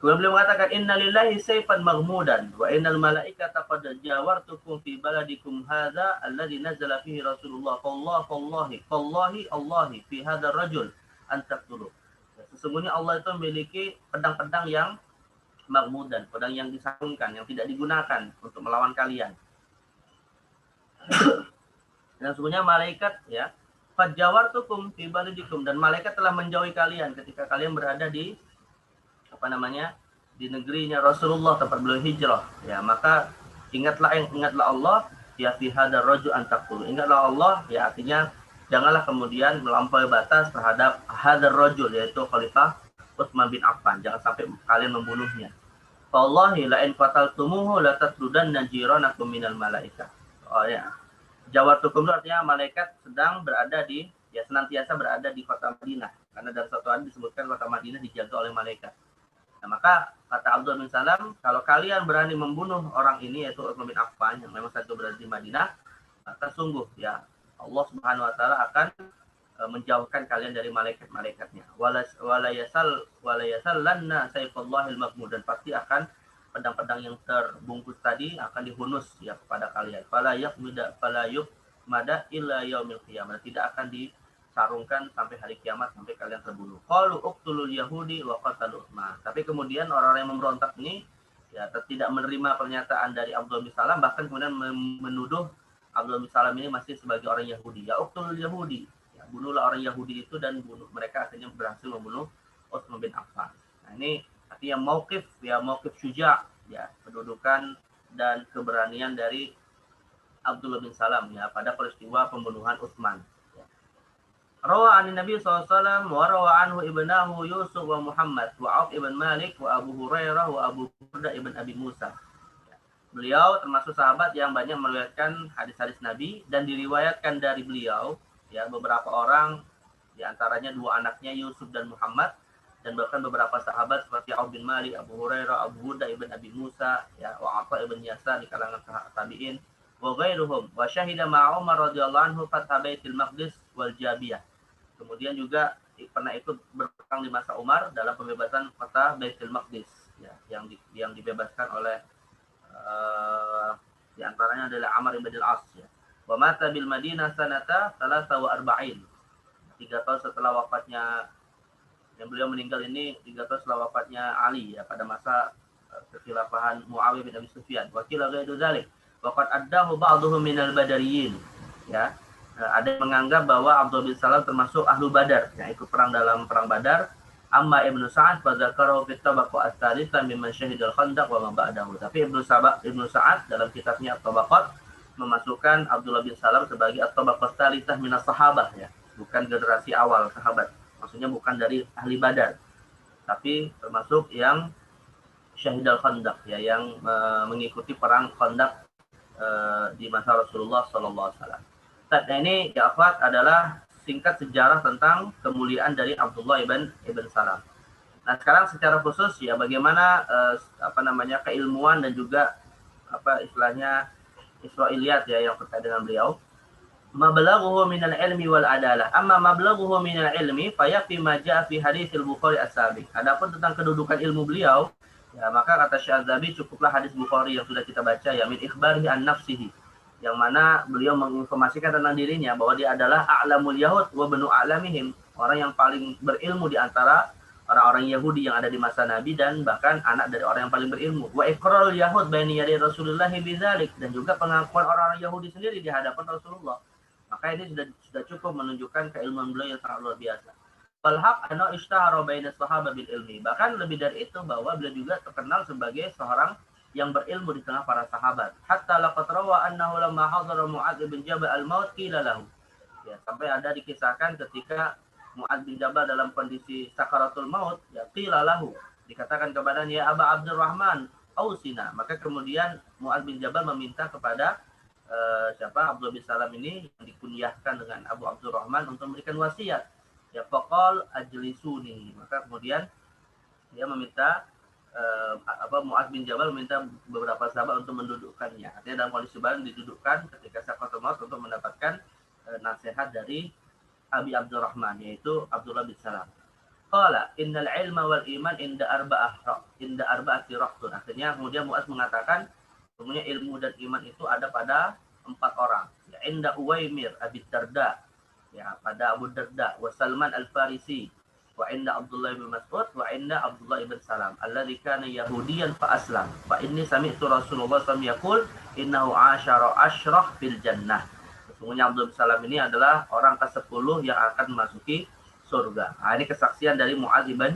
S2: Kemudian beliau mengatakan innalillahi sayfan maghmudan wa innal malaikata qad jawartukum fi baladikum hadza alladhi nazala fihi Rasulullah fallahi fi hadzal rajul an taqtulu. Sesungguhnya Allah itu memiliki pedang-pedang yang maghmudan, pedang yang disarungkan, yang tidak digunakan untuk melawan kalian. Dan sesungguhnya malaikat, ya, fajawartukum fi baladikum, dan malaikat telah menjauhi kalian ketika kalian berada di di negerinya Rasulullah, tempat beliau hijrah, ya. Maka ingatlah Allah, ya, fi hadzal rajul an taqtulu. Ingatlah Allah, ya, artinya janganlah kemudian melampaui batas terhadap hadzal rajul, yaitu Khalifah Utsman bin Affan. Jangan sampai kalian membunuhnya. Wallahi la in qataltumuhu la tatrudanna jiranakum minal malaikah. Oh, ya. Jawartukum itu artinya malaikat sedang berada di, ya, senantiasa berada di kota Madinah. Karena dalam satu hadis disebutkan kota Madinah dijaga oleh malaikat. Nah, maka kata Abdullah bin Salam, kalau kalian berani membunuh orang ini, yaitu Utsman bin Affan, yang memang saat itu berada di Madinah, maka sungguh, ya, Allah Subhanahu wa taala akan menjauhkan kalian dari malaikat-malaikatnya. Wala yasallanna sayfullahil maghmud, dan pasti akan pedang-pedang yang terbungkus tadi akan dihunus, ya, kepada kalian. Fala yukmada illa yaumil qiyamah, tidak akan disarungkan sampai hari kiamat, sampai kalian terbunuh. Qalu uqtulul yahudi wa qatalu Utsman. Tapi kemudian orang-orang yang memberontak ini, ya, tidak menerima pernyataan dari Abdullah bin Salam, bahkan kemudian menuduh Abdullah bin Salam ini masih sebagai orang Yahudi. Ya uqtulul yahudi, ya, bunuhlah orang Yahudi itu, dan mereka akhirnya berhasil membunuh Utsman bin Affan. Nah, ini artinya mauqif syuja', ya, kedudukan dan keberanian dari Abdullah bin Salam, ya, pada peristiwa pembunuhan Utsman. Ya. Rawa an Nabi SAW wa rawa anhu ibnahu Yusuf wa Muhammad wa Auf ibn Malik wa Abu Hurairah wa Abu Burda ibn Abi Musa. Ya. Beliau termasuk sahabat yang banyak meriwayatkan hadis-hadis Nabi, dan diriwayatkan dari beliau, ya, beberapa orang, di antaranya dua anaknya Yusuf dan Muhammad, dan bahkan beberapa sahabat seperti Auf bin Malik, Abu Hurairah, Abu Burda ibn Abi Musa, ya, wa Atha ibn Yasar di kalangan tabi'in, wa ghairuhum, wa syahida ma'a Umar radhiyallahu anhu fatha Baitul Maqdis wal Jabiyah. Kemudian juga pernah ikut berperang di masa Umar dalam pembebasan kota Baitul Maqdis, ya, yang dibebaskan oleh di antaranya adalah Amr ibn al-As, ya. Wa mata bil Madinah sanata 43. 3 tahun setelah wafatnya, yang beliau meninggal ini 3 tahun setelah wafatnya Ali, ya, pada masa kekhilafahan Muawiyah bin Abi Sufyan. Wa qila ghairu dzalik wa qad addahu ba'dhum minal badariyin, ya. Ada yang menganggap bahwa Abdullah bin Salam termasuk ahlu Badar, yang ikut perang dalam perang Badar. Amma Ibnu Sa'ad fa dzakarahu fi tabaqat ats-tsalitsah mimman syahidal Khandaq wa ma ba'dahu. Tapi Ibnu Sa'ad dalam kitabnya At-Tabaqat memasukkan Abdullah bin Salam sebagai at-tabaqat ats-tsalitsah minas sahabah, ya, bukan generasi awal sahabat. Maksudnya bukan dari ahli Badar, tapi termasuk yang syahidal Khandaq, ya, yang mengikuti perang Khandaq di masa Rasulullah sallallahu alaihi wasallam. Nah, ini ya akhwat adalah singkat sejarah tentang kemuliaan dari Abdullah ibn Salam. Nah, sekarang secara khusus, ya, bagaimana keilmuan dan juga istilahnya Israiliyat, ya, yang terkait dengan beliau. Mablaghuhu minal ilmi wal adalah. Amma mablaghuhu minal ilmi fayakfi ma jaa fi haditsil Bukhari as-sabiq. Adapun tentang kedudukan ilmu beliau, ya, maka kata Syadzabi cukuplah hadis Bukhari yang sudah kita baca, ya, min ikhbarihi an nafsihi, yang mana beliau menginformasikan tentang dirinya bahwa dia adalah a'lamul yahud wa banu a'lamihim, orang yang paling berilmu di antara orang-orang Yahudi yang ada di masa Nabi, dan bahkan anak dari orang yang paling berilmu. Wa iqrarul yahud baina yaday Rasulullah bidzalik, dan juga pengakuan orang-orang Yahudi sendiri di hadapan Rasulullah. Maka ini sudah cukup menunjukkan keilmuan beliau yang sangat luar biasa. Wal haq anna ishtahara baina sahabat bil ilmi. Bahkan lebih dari itu, bahwa beliau juga terkenal sebagai seorang yang berilmu di tengah para sahabat. Hatta laqad rawa annahu lamma hadara Mu'adz bin Jabal al-maut qila lahu. Ya, sampai ada dikisahkan ketika Mu'adz bin Jabal dalam kondisi sakaratul maut, ya, qila lahu, dikatakan kepadanya, ya Aba Abdurrahman ausina. Maka kemudian Mu'adz bin Jabal meminta kepada Abdullah bin Salam ini, yang dikunyahkan dengan Abu Abdurrahman, untuk memberikan wasiat. Ya, faqal ajlisuni. Maka kemudian dia meminta Mu'adz bin Jabal meminta beberapa sahabat untuk mendudukkannya. Artinya dalam kondisi bareng didudukkan ketika sakaratul maut untuk mendapatkan nasihat dari Abi Abdurrahman, yaitu Abdullah bin Salam. Qala innal ilma wal iman inda arba'ati rahtun. Artinya kemudian Mu'adz mengatakan, sebenarnya ilmu dan iman itu ada pada 4 orang. Ya, inda Uwaimir Abi Darda, ya, pada Abu Darda, wa Salman al-Farisi, wa inda Abdullah bin Mas'ud, wa inda Abdullah ibn Salam alladzi kana yahudiyan fa aslam fa inni sami'tu Rasulullah sallallahu alaihi wasallam yaqul innahu asyara asyrah fil jannah. Sesungguhnya Abdullah bin Salam ini adalah orang ke-10 yang akan memasuki surga. Nah, ini kesaksian dari Mu'adz bin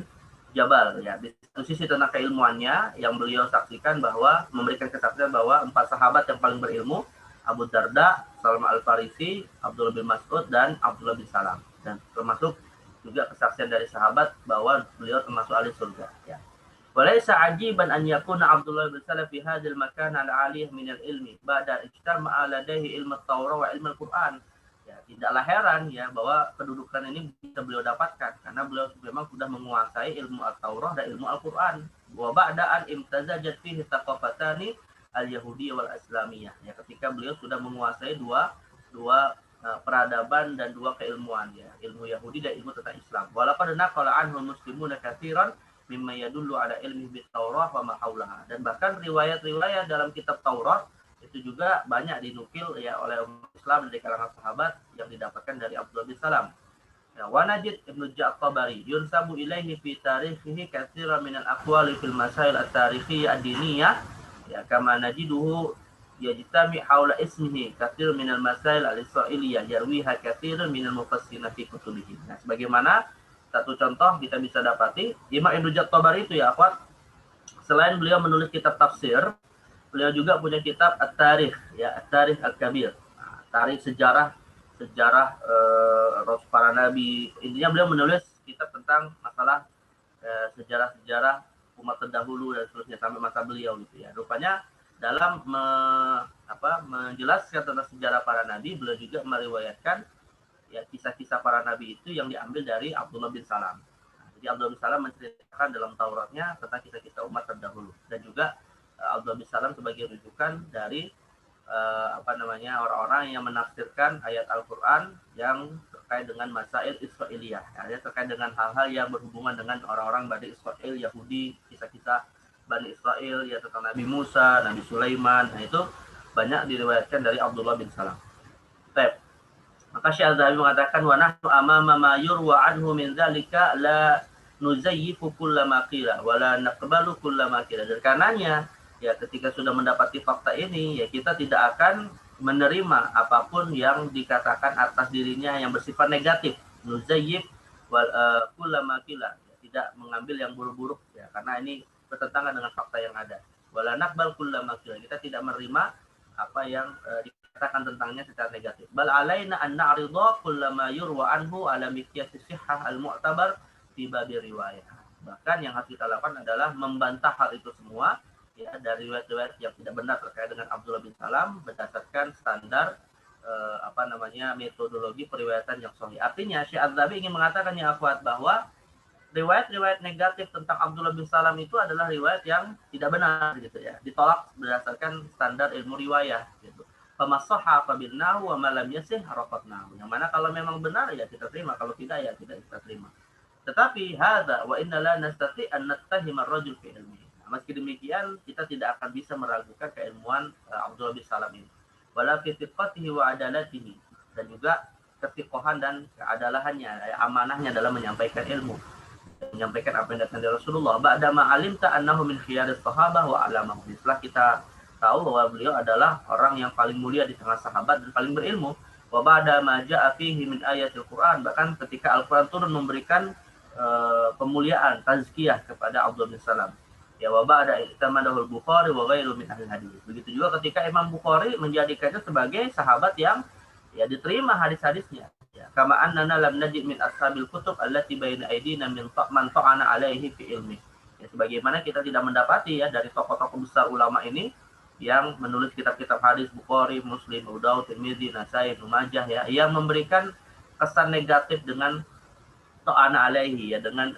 S2: Jabal, ya. Di satu sisi tentang keilmuannya yang beliau saksikan, bahwa memberikan kesaksian bahwa 4 sahabat yang paling berilmu, Abu Darda, Salman al-Farisi, Abdullah bin Mas'ud, dan Abdullah bin Salam. Dan termasuk juga kesaksian dari sahabat bahwa beliau termasuk ahli surga, ya. Walaysa ajiban an yakuna Abdullah bin Salam fi hadzal makan al-aliyah min al-ilmi ba'da ijtama'a ladaihi ilmu at-Taurah wa ilmu al-Qur'an. Ya, tidaklah heran, ya, bahwa kedudukan ini bisa beliau dapatkan karena beliau memang sudah menguasai ilmu at-Taurah dan ilmu Al-Qur'an. Wa ba'da an imtazajat fihi thaqafatani al-yahudiyah wal islamiyah. Ya, ketika beliau sudah menguasai dua peradaban dan 2 keilmuan, ya, ilmu Yahudi dan ilmu tentang Islam. Walaqad naqala anhu muslimuna katsiran mimma yadullu ala ilmi bit Taurah wa ma haulaha. Dan bahkan riwayat-riwayat dalam kitab Taurat itu juga banyak dinukil, ya, oleh umat Islam dari kalangan sahabat yang didapatkan dari Abdullah bin Salam. Ya, wa najid Ibnu Ja'tabari yunsabu ilaihi fi tarikhihi katsiran min al-aqwali fil masail at-tarikhiyah ad-diniyah, ya, kama najiduhu yajtami haula ismihi katsir minal masail al-israiliyah yarwiha katsirun minal mufassirin fi kutubihi. Nah, sebagaimana satu contoh kita bisa dapati, Imam Ibnu Ja'tabari itu, ya akhwat, selain beliau menulis kitab tafsir, beliau juga punya kitab at-tarikh, ya, at-tarikh al-kabir. Nah, tarikh sejarah Rasul para nabi. Intinya beliau menulis kitab tentang masalah sejarah-sejarah umat terdahulu dan seterusnya sampai masa beliau, gitu, ya. Rupanya dalam menjelaskan tentang sejarah para nabi, beliau juga meriwayatkan, ya, kisah-kisah para nabi itu yang diambil dari Abdullah bin Salam. Nah, jadi Abdullah bin Salam menceritakan dalam Tauratnya tentang kisah-kisah umat terdahulu, dan juga Abdullah bin Salam sebagai rujukan dari orang-orang yang menafsirkan ayat Al-Quran yang terkait dengan masail Israiliyah, ya, terkait dengan hal-hal yang berhubungan dengan orang-orang Bani Israel, Yahudi, kisah-kisah Bani Israel, ya, tentang Nabi Musa, Nabi Sulaiman. Nah, itu banyak diriwayatkan dari Abdullah bin Salam. Maka Syekh Az-Zahabi mengatakan wa nahnu amama ma yurwa anhu min dzalika la nuzayyifu kullama qila wa la naqbalu kullama qila. Dan karenanya ya ketika sudah mendapati fakta ini ya kita tidak akan menerima apapun yang dikatakan atas dirinya yang bersifat negatif. Nuzayyif wal kullama qila. Ya, tidak mengambil yang buruk-buruk ya karena ini bertentangan dengan fakta yang ada. Wala naqbal kullama qila. Kita tidak menerima apa yang dikatakan tentangnya secara negatif. Bal alaina an na'rida kullama yurwa anhu ala miqyas sihhah al-mu'tabar fi bab riwayah. Bahkan yang harus kita lakukan adalah membantah hal itu semua ya dari riwayat-riwayat yang tidak benar terkait dengan Abdullah bin Salam berdasarkan standar metodologi periwayatan yang sahih. Artinya Syekh Az-Zahabi ingin mengatakan ya akhwat bahwa riwayat-riwayat negatif tentang Abdullah bin Salam itu adalah riwayat yang tidak benar gitu ya. Ditolak berdasarkan standar ilmu riwayah gitu. Famasahha qabilnahu wa ma lam yasih rafadnahu. Yang mana kalau memang benar ya kita terima, kalau tidak ya tidak kita terima. Tetapi hadza wa inna la nastati an nattahima ar-rajul fi ilmihi. Meski demikian kita tidak akan bisa meragukan keilmuan Abdullah bin Salam ini. Wala fi thiqatihi wa adalatihi, dan juga ketiqohan dan keadalahannya, amanahnya dalam menyampaikan ilmu, menyampaikan apa yang datang dari Rasulullah. Ba'da ma alimta annahu min khiyaris sahabah wa alamahum. Setelah kita tahu bahwa beliau adalah orang yang paling mulia di tengah sahabat dan paling berilmu. Wa ba'da ma ja'a fihi min ayatil Quran, bahkan ketika Al-Quran turun memberikan pemuliaan, tazkiyah kepada Abdullah bin Salam. Ya wa ba'da i'tamadahu al-Bukhari wa ghairu min ahli hadis. Begitu juga ketika Imam Bukhari menjadikannya sebagai sahabat yang ya diterima hadis-hadisnya. Ya, kama annana lam najid min ashabil kutub allati baina aydina min man ta'ana alaihi fi ilmi. Ya, sebagaimana kita tidak mendapati ya dari tokoh-tokoh besar ulama ini yang menulis kitab-kitab hadis Bukhari, Muslim, Abu Daud, Tirmidzi, Nasai, Ibnu Majah ya, yang memberikan kesan negatif dengan ta'ana alaihi ya, dengan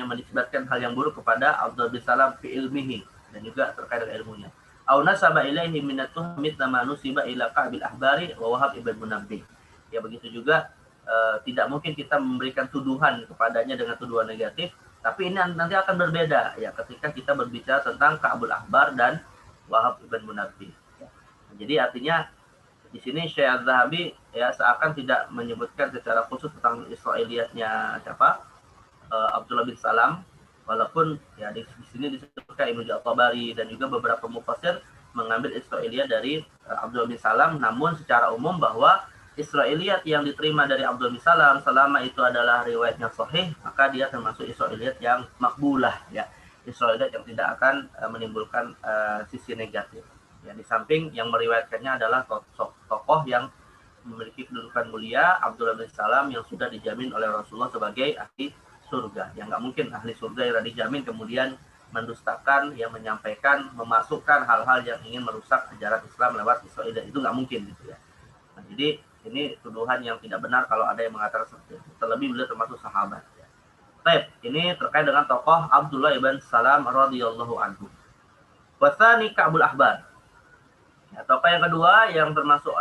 S2: menisbatkan hal yang buruk kepada Abdullah bin Salam fi ilmihi dan juga terkait dengan ilmunya. Au nasaba ilaihi min at-tuhmit ma nusiba ila Ka'bil Ahbari wa Wahab ibn Munabbih. Ya begitu juga tidak mungkin kita memberikan tuduhan kepadanya dengan tuduhan negatif, tapi ini nanti akan berbeda ya ketika kita berbicara tentang Ka'bul Ahbar dan Wahab ibn Munabbih. Ya. Jadi artinya di sini Syekh Az-Zahabi ya seakan tidak menyebutkan secara khusus tentang Israiliyatnya Abdullah bin Salam, walaupun ya di sini disebutkan Ibnu At-Tabari dan juga beberapa mufassir mengambil Israiliyat dari Abdullah bin Salam, namun secara umum bahwa Israiliyat yang diterima dari Abdullah bin Salam selama itu adalah riwayatnya sahih, maka dia termasuk Israiliyat yang makbulah ya. Israiliyat yang tidak akan menimbulkan sisi negatif. Ya, di samping yang meriwayatkannya adalah tokoh yang memiliki kedudukan mulia, Abdullah bin Salam yang sudah dijamin oleh Rasulullah sebagai ahli surga. Yang nggak mungkin ahli surga yang dijamin kemudian mendustakan, yang menyampaikan, memasukkan hal-hal yang ingin merusak ajaran Islam lewat Israiliyat. Itu nggak mungkin gitu ya. Nah, jadi ini tuduhan yang tidak benar kalau ada yang mengatakan seperti itu. Terlebih beliau termasuk sahabat. Ya. Baik, ini terkait dengan tokoh Abdullah ibn Salam radhiyallahu anhu. Wasani Ka'bul Ahbar. Ya, tokoh yang kedua yang termasuk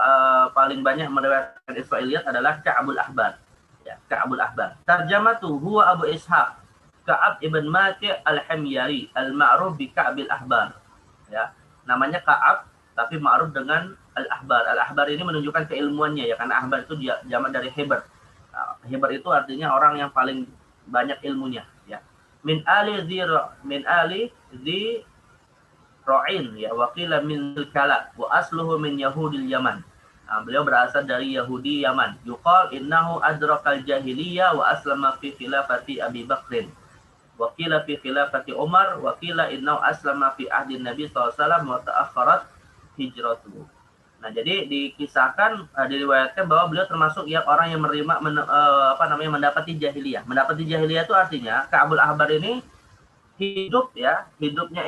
S2: paling banyak meriwayatkan Israiliyat adalah Ka'bul Ahbar. Ya, Ka'bul Ahbar. Tarjamatu huwa Abu Ishaq Ka'ab ibn Maki' al-Himyari al-ma'ruf bi Ka'bil Ahbar. Ya, namanya Ka'ab tapi ma'ruf dengan al-Ahbar. Al-Ahbar ini menunjukkan keilmuannya ya, karena Ahbar itu jamak dari Hibar. Hibar itu artinya orang yang paling banyak ilmunya ya. Min ali zi Ra'in ya, waqila min al-Kala wa asluhu min Yahudil Yaman. Beliau berasal dari Yahudi Yaman. Yuqal innahu adrakal jahiliyah wa aslama fi khilafati Abi Bakrin. Waqila fi khilafati Umar, waqila innahu aslama fi ahdi Nabi SAW wa ta'akharat hijratuhu. Nah, jadi dikisahkan, diriwayatkan bahwa beliau termasuk yang orang yang menerima mendapati jahiliyah. Mendapati jahiliyah itu artinya Ka'bul Ahbar ini hidupnya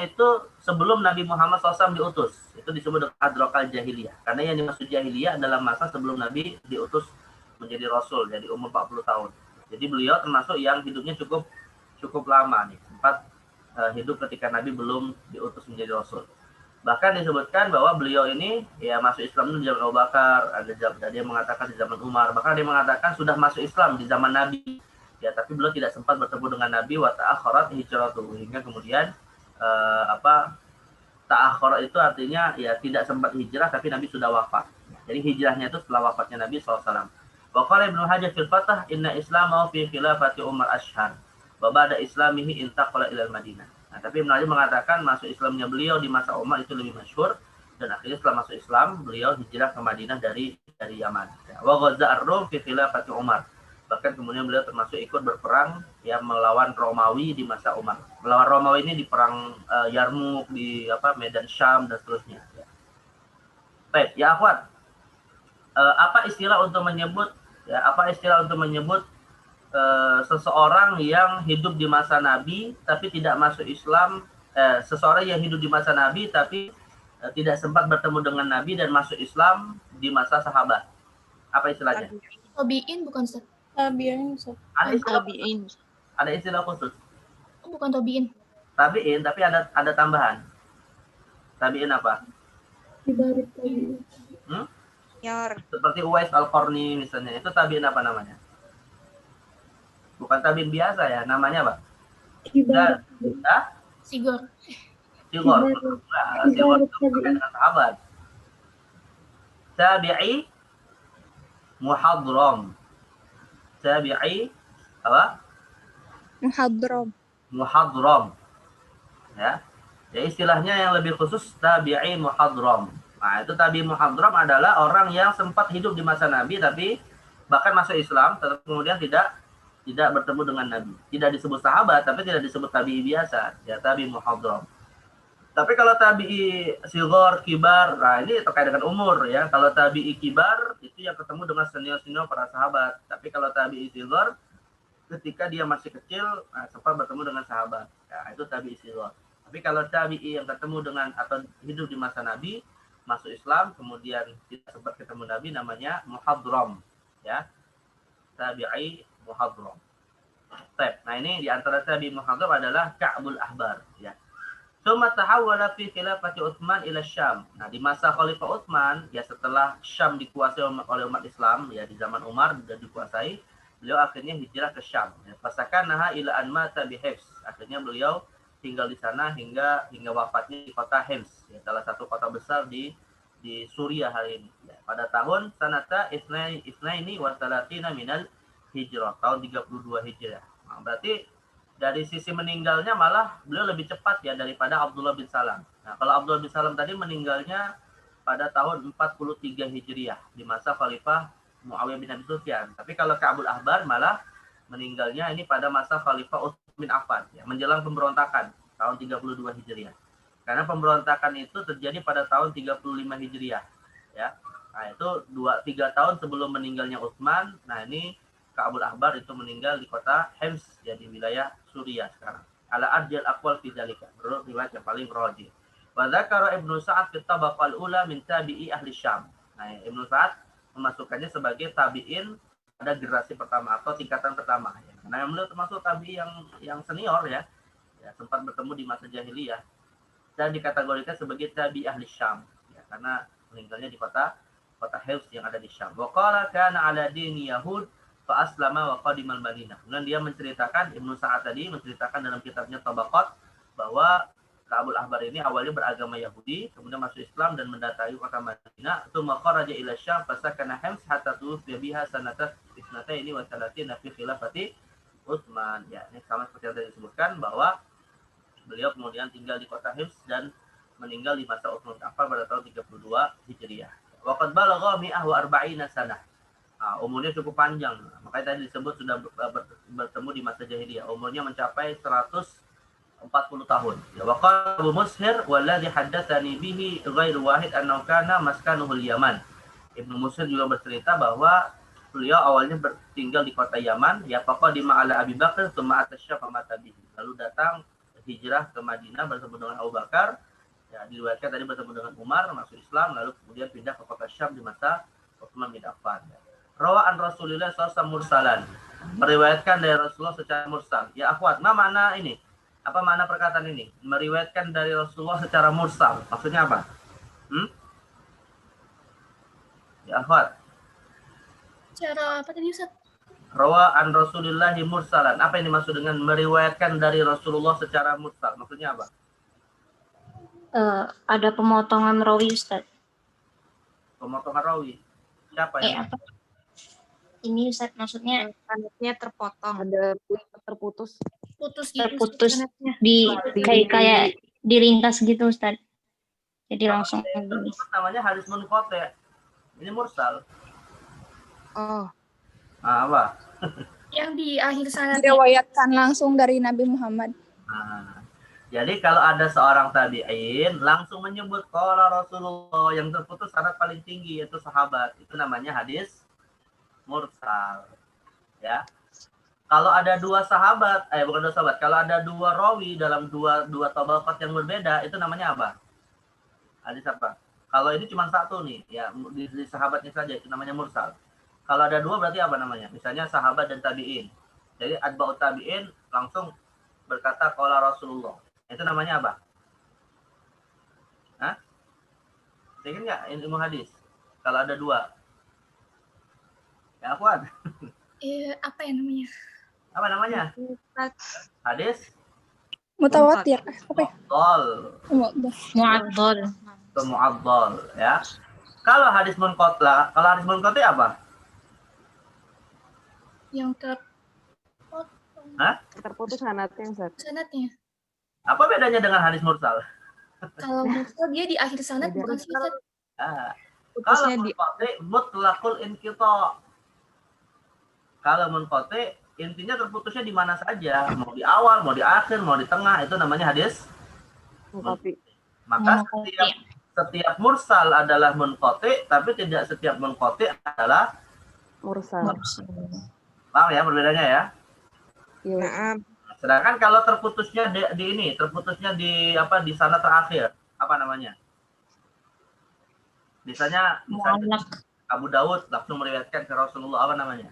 S2: itu sebelum Nabi Muhammad SAW diutus. Itu disebut dengan adrokal jahiliyah. Karena yang dimaksud jahiliyah adalah masa sebelum Nabi diutus menjadi Rasul, jadi umur 40 tahun. Jadi beliau termasuk yang hidupnya cukup lama nih, sempat hidup ketika Nabi belum diutus menjadi Rasul. Bahkan disebutkan bahwa beliau ini ya masuk Islam di zaman Abu Bakar, ada yang mengatakan di zaman Umar, bahkan ada yang mengatakan sudah masuk Islam di zaman Nabi. Ya, tapi beliau tidak sempat bertemu dengan Nabi wa ta'akharat hijratuhu, hingga kemudian ta'akharat itu artinya ya tidak sempat hijrah tapi Nabi sudah wafat. Jadi hijrahnya itu setelah wafatnya Nabi SAW. Wa qala Ibnu Hajar fil Fath, inna Islamahu fi khilafati Umar ashhar. Wa ba'da islamihi intaqala ila Madinah. Nah, tapi Ibnu Hajar mengatakan masuk Islamnya beliau di masa Umar itu lebih masyhur, dan akhirnya setelah masuk Islam beliau hijrah ke Madinah dari Yaman. Wa ghaza ar-Rum fi khilafati Umar. Bahkan kemudian beliau termasuk ikut berperang ya melawan Romawi di masa Umar. Melawan Romawi ini di perang Yarmuk, di Medan Syam dan seterusnya. Baik, ya akhwat. Apa istilah untuk menyebut seseorang yang hidup di masa Nabi tapi tidak masuk Islam, seseorang yang hidup di masa Nabi tapi tidak sempat bertemu dengan Nabi dan masuk Islam di masa sahabat. Apa istilahnya?
S3: Tabiin bukan Ustaz?
S4: Tabiin.
S2: Ada istilah khusus.
S3: Oh, bukan tabiin.
S2: Tabiin tapi ada tambahan. Tabiin apa?
S4: Ibarat tabiin.
S2: Seperti Uwais Al-Qarni misalnya, itu tabiin apa namanya? Bukan tabiin biasa ya, namanya apa?
S4: Ibarat.
S3: Sigor.
S2: Sigor itu berkaitan dengan sahabat. Tabi'i muhadram. Tabi'i apa? Muhadram. Ya. Ya istilahnya yang lebih khusus tabi'i muhadram. Nah, itu tabi'i muhadram adalah orang yang sempat hidup di masa Nabi tapi bahkan masuk Islam tetapi kemudian tidak bertemu dengan Nabi. Tidak disebut sahabat tapi tidak disebut tabi'i biasa, ya tabi'i muhadram. Tapi kalau tabi'i sighar, kibar, nah ini terkait dengan umur ya. Kalau tabi'i kibar itu yang ketemu dengan senior-senior para sahabat. Tapi kalau tabi'i sighar ketika dia masih kecil sempat bertemu dengan sahabat. Ya, itu tabi'i sighar. Tapi kalau tabi'i yang ketemu dengan atau hidup di masa Nabi, masuk Islam kemudian tidak sempat ketemu Nabi, namanya muhadram, ya. Tabi'i muhadram. Nah, ini di antara tabi'i muhadram adalah Ka'bul Ahbar, ya. Tsumma tahawwala fi khilafati Utsman ila Syam. Nah, di masa Khalifah Utsman, ya setelah Syam dikuasai oleh umat Islam, ya di zaman Umar sudah dikuasai, beliau akhirnya hijrah ke Syam. Ya, fasakanaha ila an mata bi Hifz. Akhirnya beliau tinggal di sana hingga wafatnya di kota Hims, ya, salah satu kota besar di Suriah hari ini. Ya, pada tahun sanata isnaini wa salatina minal hijrah, tahun 32 Hijriah. Nah, berarti dari sisi meninggalnya malah beliau lebih cepat ya daripada Abdullah bin Salam. Nah, kalau Abdullah bin Salam tadi meninggalnya pada tahun 43 Hijriah di masa Khalifah Muawiyah bin Abi Sufyan. Tapi kalau Ka'bul Ahbar malah meninggalnya ini pada masa Khalifah Utsman bin Affan, ya, menjelang pemberontakan tahun 32 Hijriah. Karena pemberontakan itu terjadi pada tahun 35 Hijriah, ya. Nah, itu 2-3 tahun sebelum meninggalnya Utsman. Nah, ini Ka'bul Ahbar itu meninggal di kota Hims, ya, di wilayah Suriah sekarang. Ala arjal aqwal fi dzalika, menurut riwayat yang paling rajih. Wa dzakara Ibnu Sa'ad fi tabaqal ula min tabi'i ahli Syam. Nah, Ibnu Sa'ad memasukkannya sebagai tabi'in pada generasi pertama atau tingkatan pertama, ya. Karena beliau termasuk tabi'i yang senior, ya. Ya, sempat bertemu di masa jahiliyah dan dikategorikan sebagai tabi'i ahli Syam, ya, karena meninggalnya di kota Hims yang ada di Syam. Wa qala kana ala dini Yahud fa aslama wa qadimal Madinah. Kemudian dia menceritakan, Ibnu Sa'ad tadi menceritakan dalam kitabnya Tabaqat bahwa Ka'bul Ahbar ini awalnya beragama Yahudi, kemudian masuk Islam dan mendatangi kota Madinah. Tsumma kharaja ila Syam fasakana Hims hatta tuwfiya biha sanata 32 wa 30 fi khilafati Utsman. Ya, ini sama seperti yang tadi disebutkan bahwa beliau kemudian tinggal di kota Hims dan meninggal di masa Utsman bin Affan pada tahun 32 Hijriah. Wa qad balagha 140 sanah. Nah, umurnya cukup panjang. Makanya tadi disebut sudah bertemu di masa jahiliyah. Umurnya mencapai 140 tahun. Ya, wa qala Abu Mushir walladhi haddatsani bihi ghairu wahid annahu kana maskanuhu al-Yaman. Ibnu Mushir juga bercerita bahwa beliau awalnya tinggal di kota Yaman, ya faqadima ala Abi Bakar tsumma atasya famata bihi. Lalu datang hijrah ke Madinah bertemu dengan Abu Bakar. Ya, diriwayatkan tadi bertemu dengan Umar, masuk Islam, lalu kemudian pindah ke kota Syam di masa Utsman bin Affan. Ya. Rawa'an Rasulullah sallallahu mursalan. Meriwayatkan dari Rasulullah secara mursal. Ya akhwat, mana ini? Apa makna perkataan ini? Meriwayatkan dari Rasulullah secara mursal. Maksudnya apa? Ya akhwat.
S3: Cara apa tadi Ustaz?
S2: Rawa'an Rasulillahi mursalan. Apa yang dimaksud dengan meriwayatkan dari Rasulullah secara mursal? Maksudnya apa?
S5: Ada pemotongan rawi Ustaz.
S2: pemotongan rawi. Siapa yang
S5: apa? Ini Ustaz maksudnya
S6: Sanadnya terpotong.
S7: Ada terputus.
S3: Putus gitu.
S5: terputus
S3: sanadnya.
S5: di kayak dilintas gitu Ustaz. Jadi langsung gini.
S2: namanya hadis munqati'. Ini mursal.
S6: Oh,
S2: Apa?
S3: Yang di akhir sanadnya.
S4: Diriwayatkan langsung dari Nabi Muhammad.
S2: Nah, jadi kalau ada seorang tabi'in langsung menyebut qala Rasulullah, yang terputus sanad paling tinggi yaitu sahabat, itu namanya hadis mursal. Ya. Kalau ada dua sahabat, bukan dua sahabat, kalau ada dua rawi dalam dua tabaqat yang berbeda, itu namanya apa? Hadis apa? Kalau ini cuma satu nih, ya di sahabatnya saja, itu namanya mursal. Kalau ada dua berarti apa namanya? Misalnya sahabat dan tabi'in. Jadi atba'ut tabi'in langsung berkata qala Rasulullah. Itu namanya apa? Hah? Ingat nggak ilmu hadis? Kalau ada dua. Ya, Fuad.
S3: Apa ya namanya?
S2: Apa namanya? Hadis
S4: Mutawatir. Apa ya?
S2: mu'addal.
S5: Mu'addal.
S2: Itu mu'addal, ya. Kalau hadis munqati apa?
S3: Yang
S7: Terputus sanadnya, Ustaz.
S3: sanadnya.
S2: Apa bedanya dengan hadis mursal?
S3: Kalau mursal dia di akhir sanad
S7: Beda.
S3: bukan sih Ustaz?
S2: Kalau
S6: putusnya di
S2: munqati mutlaqul inqita'. Kalau munqati intinya terputusnya di mana saja, mau di awal, mau di akhir, mau di tengah, itu namanya hadis.
S7: Munqati.
S2: Maka setiap mursal adalah munqati, tapi tidak setiap munqati adalah
S7: Mursal.
S2: paham ya perbedaannya ya?
S7: Iya.
S6: Naam.
S2: Sedangkan kalau terputusnya terputusnya di sana terakhir, apa namanya? Misalnya
S5: Mu'allaq.
S2: Abu Dawud langsung meriwayatkan ke Rasulullah, apa namanya?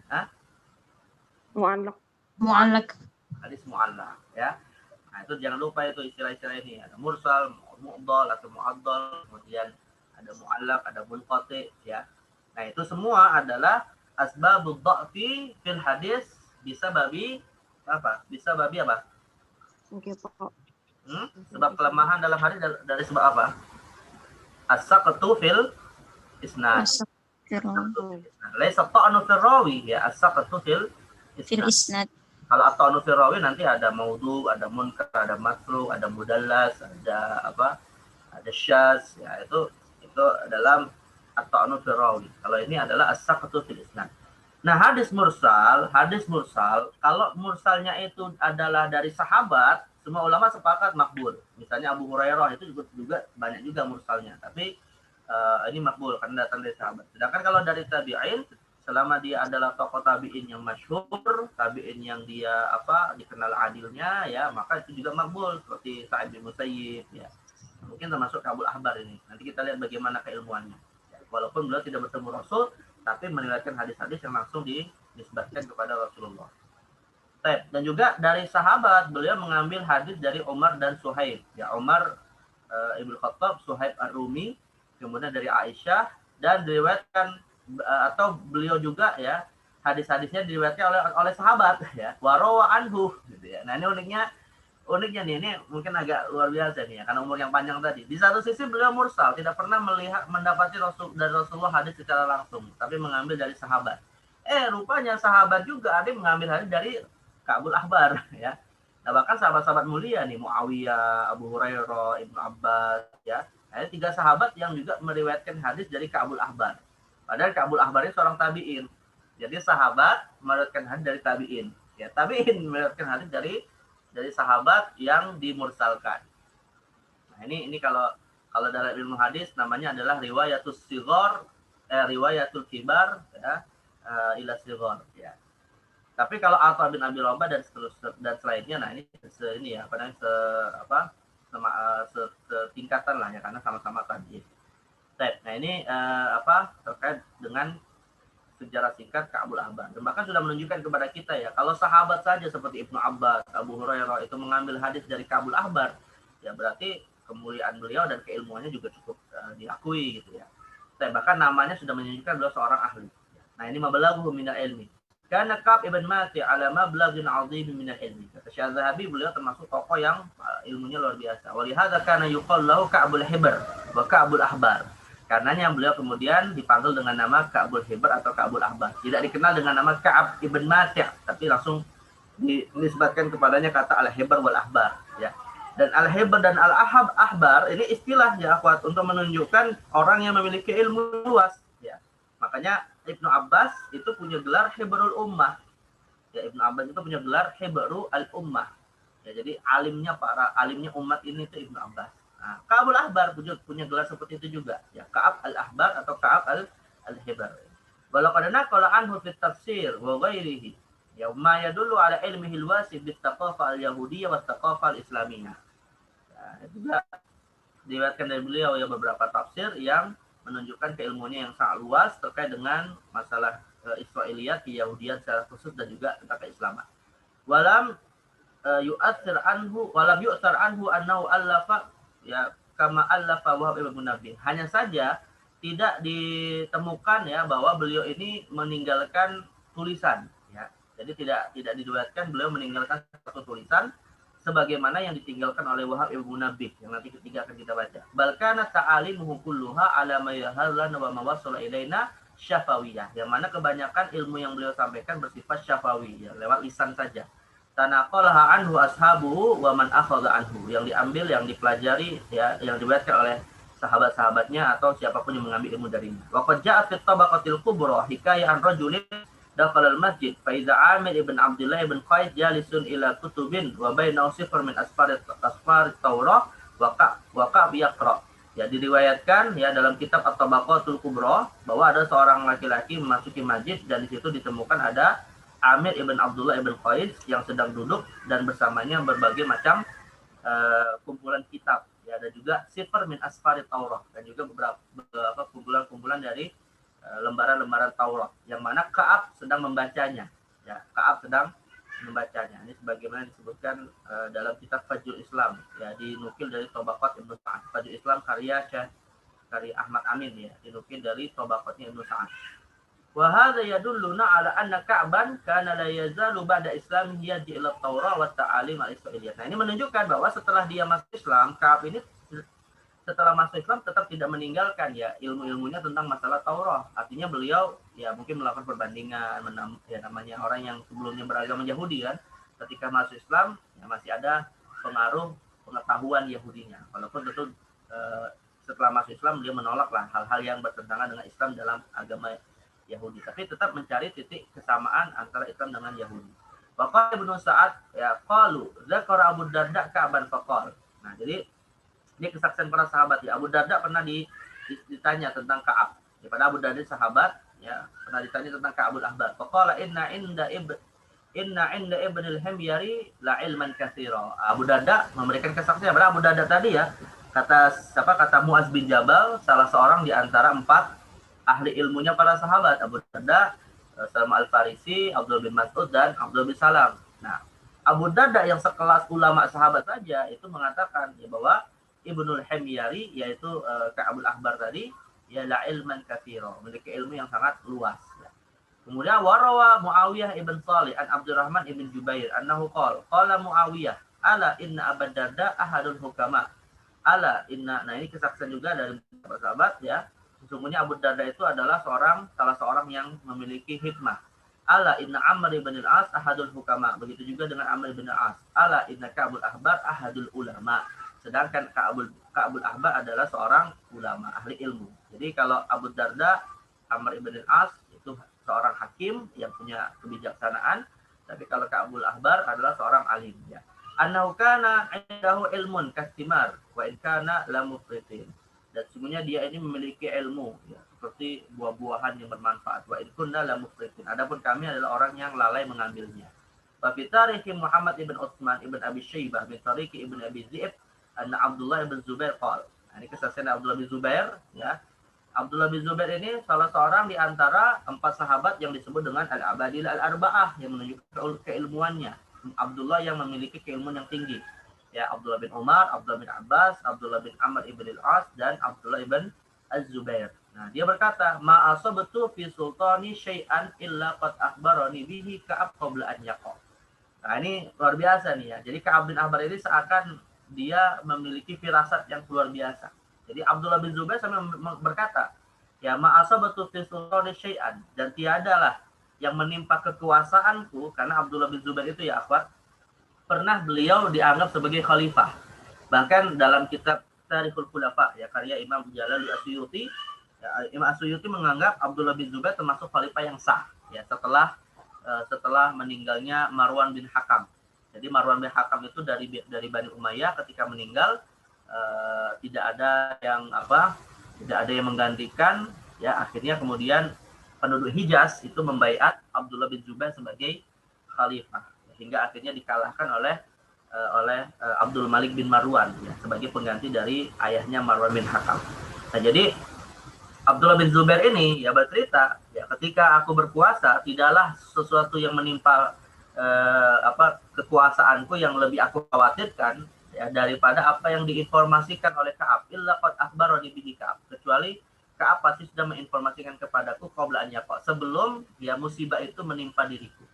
S7: Mu'allaq.
S5: Mu'allaq.
S2: Hadis mu'allaq, ya. Nah, itu jangan lupa itu istilah-istilah ini. Ada mursal, mu'dal atau mu'addal, kemudian ada mu'allaq, ada munqati, ya. Nah, itu semua adalah asbabud dha'fi fil hadis bisa babi apa? Bisa babi apa?
S7: Oke, Pak.
S2: Sebab kelemahan dalam hadis dari sebab apa? As-saqtu fil isnad. Laisa ta'nu fil rawi, ya, as-saqtu fil
S5: Fil
S2: isnad.
S5: isnad.
S2: Kalau at-ta'nu fil rawi nanti ada maudhu, ada munkar, ada matruk, ada mudallas, ada apa? Ada syaz, ya itu dalam at-ta'nu fil rawi. Kalau ini adalah as-saqtu fil isnad. Nah, hadis mursal, kalau mursalnya itu adalah dari sahabat, semua ulama sepakat makbul. Misalnya Abu Hurairah itu juga banyak juga mursalnya, tapi ini makbul karena datang dari sahabat. Sedangkan kalau dari tabi'in, selama dia adalah tokoh tabi'in yang masyhur, tabi'in yang dia dikenal adilnya, ya maka itu juga makbul, seperti Sa'id bin Musayyib, ya. Mungkin termasuk Kabul Ahbar ini. Nanti kita lihat bagaimana keilmuannya. Ya, walaupun beliau tidak bertemu Rasul, tapi meriwayatkan hadis-hadis yang langsung dinisbatkan kepada Rasulullah. Dan juga dari sahabat beliau mengambil hadis dari Umar dan Suhaib. Ya, Umar Ibnu Khattab, Suhaib Ar-Rumi, kemudian dari Aisyah, dan diriwayatkan atau beliau juga ya hadis-hadisnya diriwayatkan oleh sahabat ya. Warawa anhu gitu ya. Nah, ini uniknya nih, ini mungkin agak luar biasa nih ya, karena umur yang panjang tadi. Di satu sisi beliau mursal, tidak pernah mendapati dari Rasulullah hadis secara langsung, tapi mengambil dari sahabat. Rupanya sahabat juga ada yang mengambil hadis dari Ka'bul Ahbar ya. Nah, bahkan sahabat-sahabat mulia nih, Muawiyah, Abu Hurairah, Ibnu Abbas ya. Ada 3 sahabat yang juga meriwayatkan hadis dari Ka'bul Ahbar. Padahal Ka'bul Ahbar ini seorang tabi'in. Jadi sahabat meriwayatkan hadis dari tabi'in. Ya, tabi'in meriwayatkan hadis dari sahabat yang dimursalkan. Nah, ini kalau dalam ilmu hadis namanya adalah riwayatul riwayatul kibar ya, ila sighar ya. Tapi kalau Atha bin Abi Rabah dan selainnya, nah ini setingkatan lah ya, karena sama-sama tabi'in. Nah, ini terkait dengan sejarah singkat Ka'bul Ahbar. Dan bahkan sudah menunjukkan kepada kita ya, kalau sahabat saja seperti Ibnu Abbas, Abu Hurairah itu mengambil hadis dari Ka'bul Ahbar, ya berarti kemuliaan beliau dan keilmuannya juga cukup diakui gitu ya. Bahkan namanya sudah menunjukkan beliau seorang ahli. Nah, ini mabalaghu minal ilmi. Karena Ka'b ibn Mati ala mablaghin 'azim minal ilmi. Kata Syekh Zahabi, beliau termasuk tokoh yang ilmunya luar biasa. Wa lihadza kana yuqal lahu Ka'bul Hibr wa Ka'bul Ahbar. karenanya beliau kemudian dipanggil dengan nama Ka'bul Hibr atau Ka'bul Ahbar. Tidak dikenal dengan nama Ka'ab ibn Mati', tapi langsung dinisbatkan kepadanya kata Al-Hibr wal Ahbar, ya. Dan Al-Hibr dan Al-Ahbar ini istilah ya akhwat untuk menunjukkan orang yang memiliki ilmu luas, ya. Makanya Ibnu Abbas itu punya gelar Hibrul Ummah. Ya, Ibnu Abbas itu punya gelar Hibrul Ummah. Ya, jadi alimnya umat ini itu Ibnu Abbas. Nah, Ka'abul Ahbar punya gelar seperti itu juga, ya, Ka'ab al-Ahbar atau Ka'ab al-Hibr. Walau kadana qala anhu fi tafsir wa ghairihi. Ya, ma yadullu ala ilmihi al-wasi' bit thaqafah al-yahudiyyah wa thaqafah al-islamiyah. Ya, juga diriwayatkan dari beliau ya beberapa tafsir yang menunjukkan keilmuannya yang sangat luas terkait dengan masalah Israiliyat, Yahudiyat secara khusus dan juga tentang keislaman. Walam yu'athir anhu annahu allafa ya kama allafa Wahab ibn Munabbih. Hanya saja tidak ditemukan ya bahwa beliau ini meninggalkan tulisan, ya. Jadi tidak diriwayatkan beliau meninggalkan satu tulisan sebagaimana yang ditinggalkan oleh Wahab ibn Munabbih yang nanti ketiga akan kita baca. Balkana ta'alimuhu kulluha ala ma yahalana wa ma wasala ilaina syafawiyah. Yang mana kebanyakan ilmu yang beliau sampaikan bersifat syafawi, ya, lewat lisan saja. Tanaqalaha anhu ashabuhu wa man akhadha anhu, yang diambil, yang dipelajari, ya, yang diriwayatkan oleh sahabat-sahabatnya atau siapapun yang mengambil ilmu darinya. Wa qad ja'a fi tabaqatil kubra hikayah an rajulin dakhala al-masjid fa idza Amir ibn Abdullah ibn Qais jalisun ila kutubin wa bainahu sifar min asfar Taurah wa ka yaqra. Ya, diriwayatkan ya dalam kitab At-Tabaqatul Kubra bahwa ada seorang laki-laki memasuki masjid dan di situ ditemukan ada Amir ibn Abdullah ibn Qais yang sedang duduk dan bersamanya berbagai macam kumpulan kitab. Ya, ada juga sifar min asfari Taurah dan juga beberapa kumpulan-kumpulan dari lembaran-lembaran Taurat yang mana Ka'ab sedang membacanya. Ya, Ka'ab sedang membacanya. Ini sebagaimana disebutkan dalam kitab Fajrul Islam, ya, dinukil dari Tabaqat Ibnu Sa'ad. Fajrul Islam karya Ahmad Amin, ya, dinukil dari Tabaqatnya Ibnu Sa'ad. Wa hadza yadulluna ala anna Ka'ban kana la yazalu ba'da islamihi yadi ila Taurah wa ta'alim al-Israiliyah. Nah, ini menunjukkan bahwa setelah dia masuk Islam, Ka'ab ini setelah masuk Islam tetap tidak meninggalkan ya ilmu-ilmunya tentang masalah Taurah. Artinya beliau ya mungkin melakukan perbandingan, ya namanya orang yang sebelumnya beragama Yahudi kan, ketika masuk Islam ya masih ada pengaruh pengetahuan Yahudinya. Walaupun tentu setelah masuk Islam dia menolaklah hal-hal yang bertentangan dengan Islam dalam agama Yahudi, tapi tetap mencari titik kesamaan antara Islam dengan Yahudi. Waqala Ibnu Sa'ad ya qalu dzakara Abu Darda Ka'ban faqal. Nah, jadi ini kesaksian para sahabat ya. Abu Darda pernah ditanya tentang Ka'ab. Ya, pada Abu Darda sahabat ya pernah ditanya tentang Ka'abul Ahbar. Faqala inna inda ibn al-Himyari la ilman katsira. Abu Darda memberikan kesaksian pada Abu Darda tadi ya. Kata Muaz bin Jabal, salah seorang di antara 4 ahli ilmunya para sahabat, Abu Darda, Salman Al-Farisi, Abdul bin Mas'ud dan Abdul bin Salam. Nah, Abu Darda yang sekelas ulama sahabat saja itu mengatakan ya bahwa Ibnul Himyari yaitu Ka'abul Ahbar tadi ya la ilman katsira, memiliki ilmu yang sangat luas. Ya. Kemudian warawa Muawiyah ibn Salih an Abdurrahman ibn Jubair annahu qala Muawiyah ala inna Abu Darda ahadul hukama. Ala inna, nah ini kesaksian juga dari sahabat ya. Sesungguhnya Abu Darda itu adalah salah seorang yang memiliki hikmah. Ala inna Amr ibn al-As ahadul hukama. Begitu juga dengan Amr ibn al-As. Ala inna Ka'abul Ahbar ahadul ulama. Sedangkan Ka'abul Ahbar adalah seorang ulama, ahli ilmu. Jadi kalau Abu Darda, Amr ibn al-As itu seorang hakim yang punya kebijaksanaan. Tapi kalau Ka'abul Ahbar adalah seorang alim. Ya. Annahu kana indahu ilmun kastimar wa in kana la mufritin. Dan sesungguhnya dia ini memiliki ilmu ya, seperti buah-buahan yang bermanfaat. Wa in kunna la mufritin. Adapun kami adalah orang yang lalai mengambilnya. Wa fi tarikh Muhammad ibn Utsman ibn Abi Syaibah min tarikh ibn Abi Zi'ib anna Abdullah ibn Zubair qala. Nah, ini kesaksian Abdullah bin Zubair ya. Abdullah bin Zubair ini salah seorang di antara 4 sahabat yang disebut dengan Al-Abadil Al-Arba'ah yang menunjukkan keilmuannya. Abdullah yang memiliki keilmuan yang tinggi. Ya, Abdullah bin Umar, Abdullah bin Abbas, Abdullah bin Amr ibn al-As dan Abdullah ibn Az-Zubair. Nah, dia berkata, "Ma asabtu fi sultani syai'an illa qad akhbarani bihi Ka'ab qabla an yaqa." Nah, ini luar biasa nih ya. Jadi Ka'ab bin Ahbar ini seakan dia memiliki firasat yang luar biasa. Jadi Abdullah bin Zubair sampai berkata, ya ma'asabatu fi sultani syai'an, dan tiadalah yang menimpa kekuasaanku, karena Abdullah bin Zubair itu ya akhwat, pernah beliau dianggap sebagai khalifah. Bahkan dalam kitab Tarikhul Khulafa ya karya Imam Jalal Asyuyuti, ya, Imam Asyuyuti menganggap Abdullah bin Zubair termasuk khalifah yang sah ya setelah meninggalnya Marwan bin Hakam. Jadi Marwan bin Hakam itu dari Bani Umayyah, ketika meninggal tidak ada yang menggantikan ya, akhirnya kemudian penduduk Hijaz itu membaiat Abdullah bin Zubair sebagai khalifah, hingga akhirnya dikalahkan oleh Abdul Malik bin Marwan ya, sebagai pengganti dari ayahnya Marwan bin Hakam. Nah, jadi Abdullah bin Zubair ini ya bercerita, ya ketika aku berkuasa tidaklah sesuatu yang menimpa kekuasaanku yang lebih aku khawatirkan ya daripada apa yang diinformasikan oleh Ka'ab, illa qad akhbarani bihi Ka'ab, kecuali Ka'ab pasti sudah menginformasikan kepadaku qabla an yaqa, sebelum ya musibah itu menimpa diriku.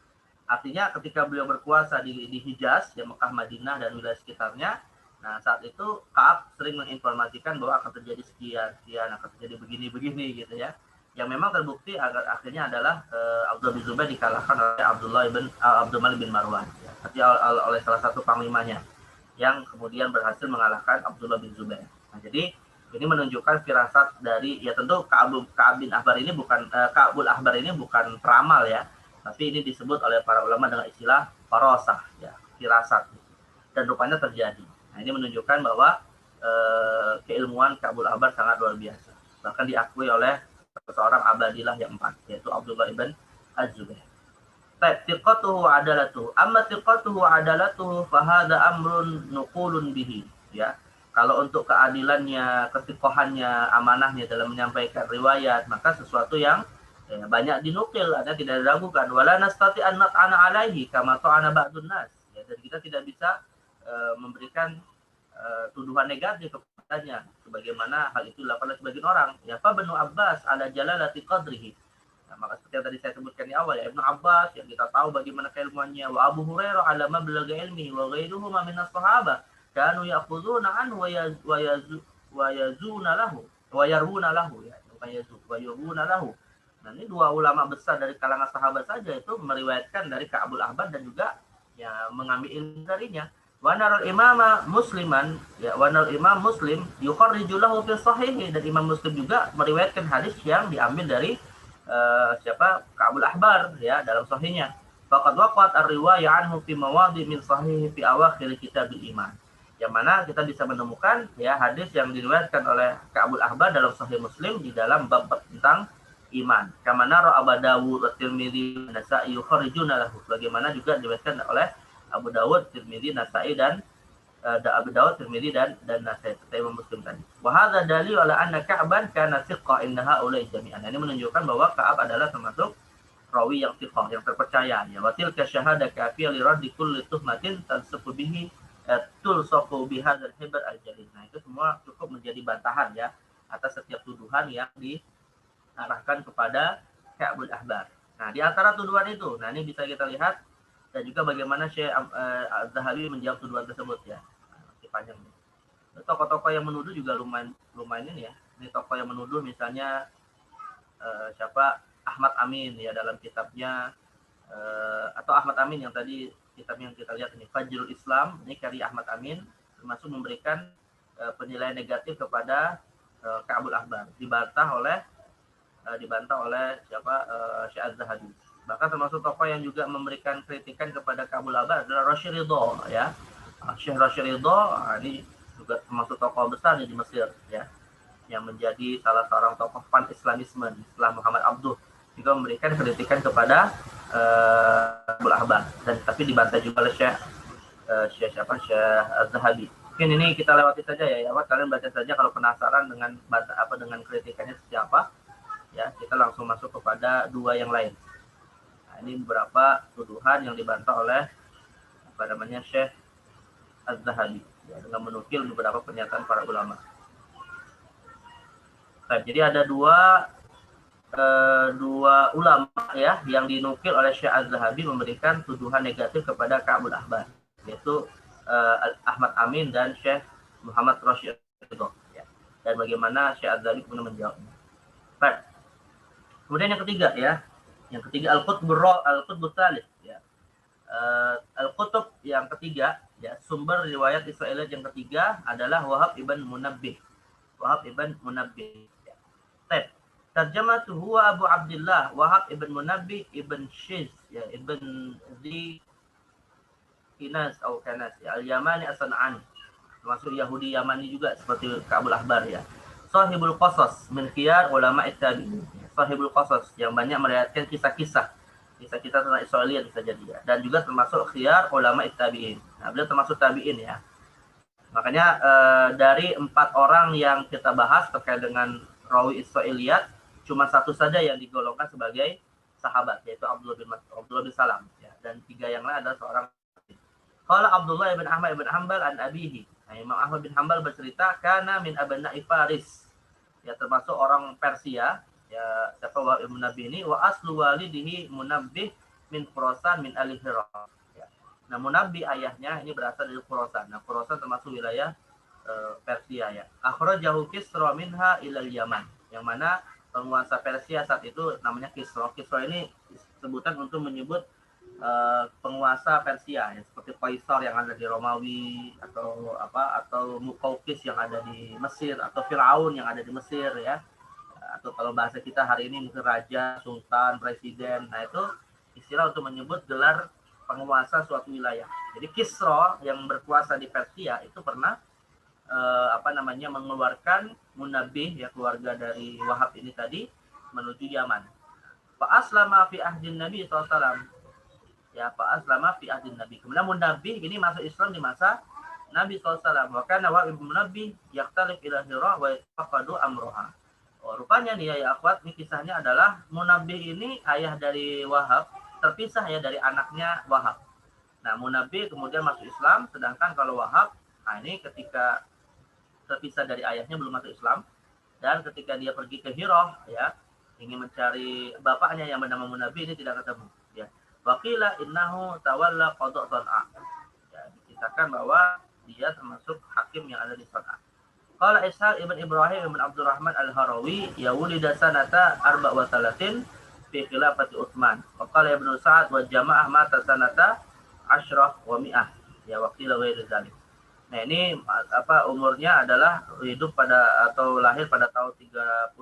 S2: Artinya ketika beliau berkuasa di Hijaz, ya Mekah, Madinah dan wilayah sekitarnya, nah saat itu Ka'ab sering menginformasikan bahwa akan terjadi sekian, akan terjadi begini gitu ya. Yang memang terbukti akhirnya adalah Abdullah bin Zubair dikalahkan oleh Abdul Malik bin Marwan, ya, oleh salah satu panglimanya, yang kemudian berhasil mengalahkan Abdullah bin Zubair. Nah, jadi ini menunjukkan firasat dari, ya tentu Ka'abul Ahbar ini bukan peramal ya, tapi ini disebut oleh para ulama dengan istilah farasah ya, firasat, dan rupanya terjadi. Nah, ini menunjukkan bahwa keilmuan Ka'abul Ahbar sangat luar biasa, bahkan diakui oleh seorang abadilah yang 4, yaitu Abdullah ibn Az-Zubair. Tiqatuhu wa adalatuhu, amma tiqatuhu wa adalatuhu fahada amrun nuqulun bihi ya. Kalau untuk keadilannya, ketiqohannya, amanahnya dalam menyampaikan riwayat, maka sesuatu yang banyak dinukil, ada tidak diragukan. Wala nastati an nat'ana alaihi kama ta'ana ba'dun nas. Ya, dan kita tidak bisa memberikan tuduhan negatif kepadanya, sebagaimana hal itu dilakukan oleh sebagian orang. Ya, fa Ibnu Abbas ala jalalati qadrihi. Nah, maka seperti yang tadi saya sebutkan di awal ya, Ibnu Abbas yang kita tahu bagaimana keilmuannya, wa Abu Hurairah ala mablaghi ilmi wa ghairuhum min as-sahabah kanu ya'khuduna anhu wa yazuna lahu wa yaruna lahu ya, wa yaruna lahu. Nah, ini dua ulama besar dari kalangan sahabat saja itu meriwayatkan dari Ka'abul Ahbar dan juga ya mengambil ilmu darinya. Wa naral imama musliman ya, wa naral imam muslim yukharriju lahu fi sahihi, dan Imam Muslim juga meriwayatkan hadis yang diambil dari Ka'abul Ahbar ya dalam sahihnya. Faqad waqat ar-riwayah anhu fi mawadhi min sahihi fi awakhir kitabil iman. Yang mana kita bisa menemukan ya hadis yang diriwayatkan oleh Ka'abul Ahbar dalam Sahih Muslim di dalam bab tentang iman. Kama nara Abu Dawud, Tirmidzi, Nasa'i yukharijuna lahu. Bagaimana juga diriwayatkan oleh Abu Dawud, Tirmidzi, Nasa'i dan Abu Dawud, Tirmidzi dan Nasa'i, serta Imam Muslim tadi. Wa hadza dalil ala anna Ka'ban kana thiqah inda haula'i jami'an. Ini menunjukkan bahwa Ka'ab adalah termasuk rawi yang thiqah, yang terpercaya. Ya, wa tilka syahada kafiyah li raddi kulli tuhmatin tansabu bihi tulsaqu bihadzal hibar al-jalil. Nah, itu semua cukup menjadi bantahan ya atas setiap tuduhan yang diarahkan kepada Ka'abul Ahbar. Nah, di antara tuduhan itu, nah ini bisa kita lihat, dan juga bagaimana Syekh Az-Zahabi menjawab tuduhan tersebut ya. Masih panjang nih. Tokoh-tokoh yang menuduh juga lumayan ini ya. Ini tokoh yang menuduh misalnya Ahmad Amin ya dalam kitabnya, atau Ahmad Amin yang tadi kitabnya yang kita lihat ini, Fajrul Islam, ini karya Ahmad Amin, termasuk memberikan penilaian negatif kepada Ka'abul Ahbar, dibantah oleh Syekh Az-Zahabi. Bahkan termasuk tokoh yang juga memberikan kritikan kepada Ka'abul Ahbar adalah Rasyid Ridho ya. Syekh Rasyid Ridho ini juga termasuk tokoh besar di Mesir ya, yang menjadi salah seorang tokoh pan-Islamisme setelah Muhammad Abduh, juga memberikan kritikan kepada Ka'abul Ahbar, dan tapi dibantai juga oleh Syekh Az-Zahabi. Mungkin ini kita lewati saja ya, kalian baca saja kalau penasaran dengan dengan kritikannya seperti apa. Ya, kita langsung masuk kepada dua yang lain. Nah, ini beberapa tuduhan yang dibantah oleh Syekh Az-Zahabi ya, dengan menukil beberapa pernyataan para ulama. Nah, jadi ada dua ulama ya yang dinukil oleh Syekh Az-Zahabi memberikan tuduhan negatif kepada Ka'abul Ahbar, yaitu Ahmad Amin dan Syekh Muhammad Rasyid Ridho ya. dan bagaimana Syekh Adzali kemudian menjawabnya. Baik. Kemudian yang ketiga ya, yang ketiga al-qutbut tsalits ya. Al-qutub yang ketiga ya, sumber riwayat Israiliyat yang ketiga adalah Wahab ibn Munabbih. Wahab ibn Munabbih. Ya. Tarjamatu huwa Abu Abdullah Wahab ibn Munabbih ibn Shiz ya, ibn Zi Kinas atau Kanas ya, al-Yamani as-San'ani. Termasuk Yahudi Yamani juga seperti Ka'bul Ahbar ya. Sahibul Qasas min khiyar ulama tabi'in. Sahibul Qasas yang banyak meriwayatkan kisah-kisah tentang Israiliyat bisa jadi ya. Dan juga termasuk khiyar ulama tabi'in. Nah, beliau termasuk tabi'in ya. Makanya dari 4 orang yang kita bahas terkait dengan rawi Israiliyat, cuma satu saja yang digolongkan sebagai sahabat, yaitu Abdullah bin Salam ya. Dan 3 yang lain adalah seorang. Qala Abdullah bin Ahmad bin Hanbal an abihi. Nah, Imam Ahmad bin Hanbal bercerita kana min abna'i Faris. Ya, termasuk orang Persia ya, siapa Wahab ibn Munabbih ini, wa aslu walidihi Munabbih min Khurasan min al-Hira ya. Nah, Munabbih ayahnya ini berasal dari Khurasan. Nah, Khurasan termasuk wilayah Persia ya. Akhrajahu Kisra minha ilal Yaman, yang mana penguasa Persia saat itu namanya Kisra. Kisra ini sebutan untuk menyebut penguasa Persia ya, seperti Kaisar yang ada di Romawi atau Muqawqis yang ada di Mesir, atau Firaun yang ada di Mesir ya, atau kalau bahasa kita hari ini mungkin raja, sultan, presiden. Nah, itu istilah untuk menyebut gelar penguasa suatu wilayah. Jadi Kisra yang berkuasa di Persia itu pernah mengeluarkan Munabbih ya, keluarga dari Wahab ini tadi, menuju Yaman. Fa aslama fi ahdin Nabi SAW. Ya, fa'aslama fi ahdin Nabi. Kemudian Munabbih ini masuk Islam di masa Nabi SAW. Wa kana Wahab ibn Munabbih yaktalif ila Hira wa yatafaqadu amroha. Oh, rupanya nih ya akhwat, ini kisahnya adalah Munabbih ini ayah dari Wahab, terpisah ya dari anaknya Wahab. Nah, Munabbih kemudian masuk Islam, sedangkan kalau Wahab, nah ini ketika terpisah dari ayahnya belum masuk Islam, dan ketika dia pergi ke Hira ya, ingin mencari bapaknya yang bernama Munabbih, ini tidak ketemu ya. Waqila innahu tawalla qada' San'a. Ya, diceritakan bahwa dia termasuk hakim yang ada di San'a. Qala Ishaq ibn Ibrahim ibn Abdurrahman al-Harawi ya wulida sanata 34 fi khilafati Utsman. Wa qala Ibnu Sa'ad wa jamaah mata sanata 10 wa 100. Ya, waqila ghairu dzalik. Nah, ini umurnya adalah hidup atau lahir pada tahun 34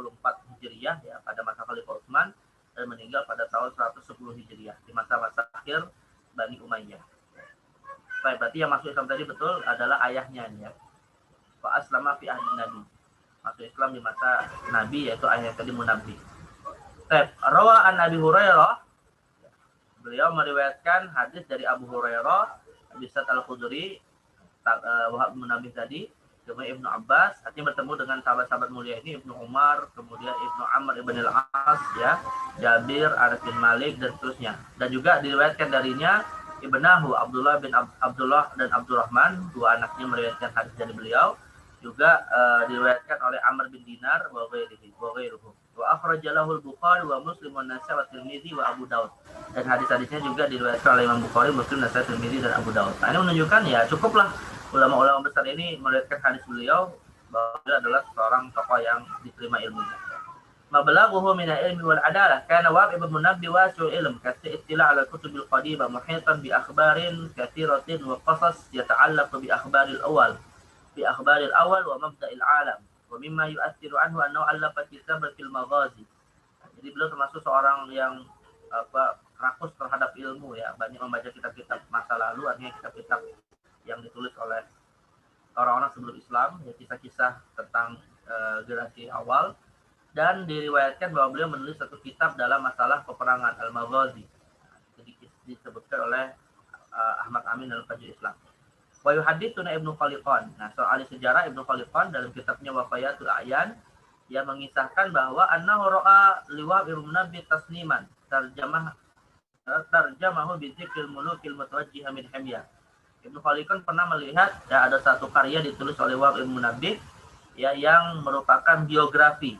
S2: Hijriah ya, pada masa Khalifah Utsman, dan meninggal pada tahun 110 Hijriah di masa-masa akhir Bani Umayyah. Baik, berarti yang masuk Islam tadi betul adalah ayahnya ya. Fa aslama fi ahdi Nabi. Masuk Islam di masa Nabi, yaitu ayahnya tadi Munabbih. Rawa an Abi Hurairah. Beliau meriwayatkan hadis dari Abu Hurairah, Abi Sa'id Al-Khudri, Wahab Munabbih tadi, kemudian Ibnu Abbas, artinya bertemu dengan sahabat-sahabat mulia ini, Ibnu Umar, kemudian Ibnu Amr ibn al-As ya, Jabir, Anas bin Malik, dan seterusnya. Dan juga diriwayatkan darinya Ibnahu Abdullah bin Abdullah dan Abdurrahman, 2 anaknya meriwayatkan hadis dari beliau. Juga diriwayatkan oleh Amr bin Dinar wa ghairuhu. Wa akhrajalahu al-Bukhari wa Muslim wa Nasai wa Tirmidzi wa Abu Daud. Dan hadis-hadisnya juga diriwayatkan oleh Imam Bukhari, Muslim, Nasai, Tirmidzi, dan Abu Daud. Nah, ini menunjukkan ya cukuplah ulama-ulama besar ini meriwayatkan hadis beliau bahwa beliau adalah seorang tokoh yang diterima ilmunya. Mablaghuhu min al-ilmi wal adalah kana Wahab ibn Munabbih wasi'ul ilm kasi ittila' ala kutubil qadimah muhitan bi akhbarin katsiratin wa qasas yata'allaqu bi akhbaril awal wa mabda'il alam wa mimma yu'athiru anhu annahu allafa kitaban fil maghazi. Jadi beliau termasuk seorang yang rakus terhadap ilmu ya, banyak membaca kitab-kitab masa lalu, artinya kitab-kitab yang ditulis oleh orang-orang sebelum Islam, ya, kisah-kisah tentang generasi awal, dan diriwayatkan bahwa beliau menulis satu kitab dalam masalah peperangan Al-Maghazi. Itu disebutkan oleh Ahmad Amin dalam Fajr Islam. Wa yuhadditsuna Ibnu Khaliqan. Nah, soal sejarah Ibnu Khaliqan dalam kitabnya Wafayatul A'yan, dia mengisahkan bahwa annahu ra'a Wahab ibn Munabbih tasniman tarjamahu bi dzikril mulukil mutawajjihah min Himyar. Ibnu Khaliqan pernah melihat ya ada satu karya ditulis oleh Wahab ibn Munabbih ya, yang merupakan biografi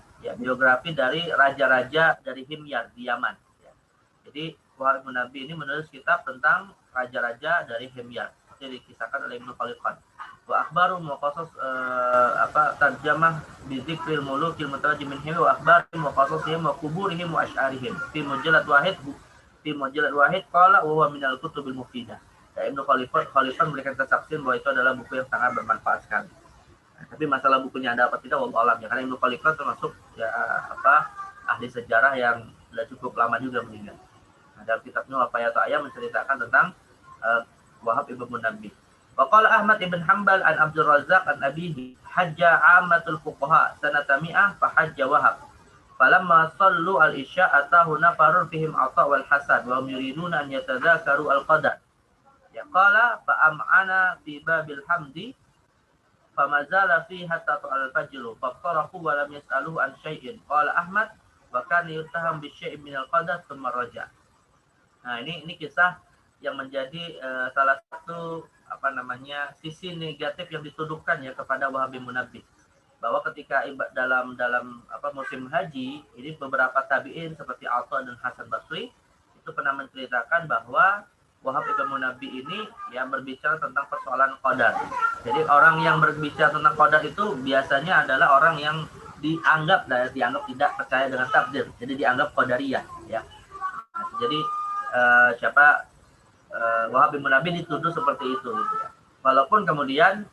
S2: dari raja-raja dari Himyar di Yaman ya. Jadi Wahab ibn Munabbih ini menulis kitab tentang raja-raja dari Himyar, seperti dikisahkan oleh Ibnu Khaliqan. wa akhbarum wa qasas tarjamah bi dzikril mulukil mutarjimin wa akhbarihim wa qasasihim wa quburihim wa asy'arihim fi mujallad wahid qala wa huwa minal kutubil mufidah. Ya, Ibnu Khalifah memberikan kesaksian bahwa itu adalah buku yang sangat bermanfaat sekali. Nah, tapi masalah bukunya ada apa tidak wallahu alam ya, karena Ibnu Khalifah termasuk ya ahli sejarah yang sudah cukup lama juga meninggal. Nah, dalam kitabnya Wafayatu Ayam menceritakan tentang Wahab ibn Munabbih. Wa qala Ahmad ibn Hanbal an Abdul Razzaq an abihi hajja ammatul fuqaha sanata mi'ah fa hajja Wahab. Falamma sallu al-isya atahu nafarun fihim Atha wal Hasan wa yuriduna an yatadzakaru al-qadar. Ya qala fa am'ana fi babil hamdi famazala fi hatta al-fajr faqtarahu wa lam yas'aluhu an syai'in. Qala Ahmad wa kana yutaham bi syai'in min al-qadar thumma raja. Nah, ini kisah yang menjadi salah satu sisi negatif yang dituduhkan ya kepada Wahab bin Munabbih, bahwa ketika dalam musim haji ini beberapa tabi'in seperti Atha dan Hasan Basri itu pernah menceritakan bahwa Wahab bin Munabbih ini ya berbicara tentang persoalan qadar. Jadi orang yang berbicara tentang qadar itu biasanya adalah orang yang dianggap tidak percaya dengan takdir, jadi dianggap qadariyah ya. Nah, jadi Wahab bin Munabbih dituduh seperti itu gitu ya. Walaupun kemudian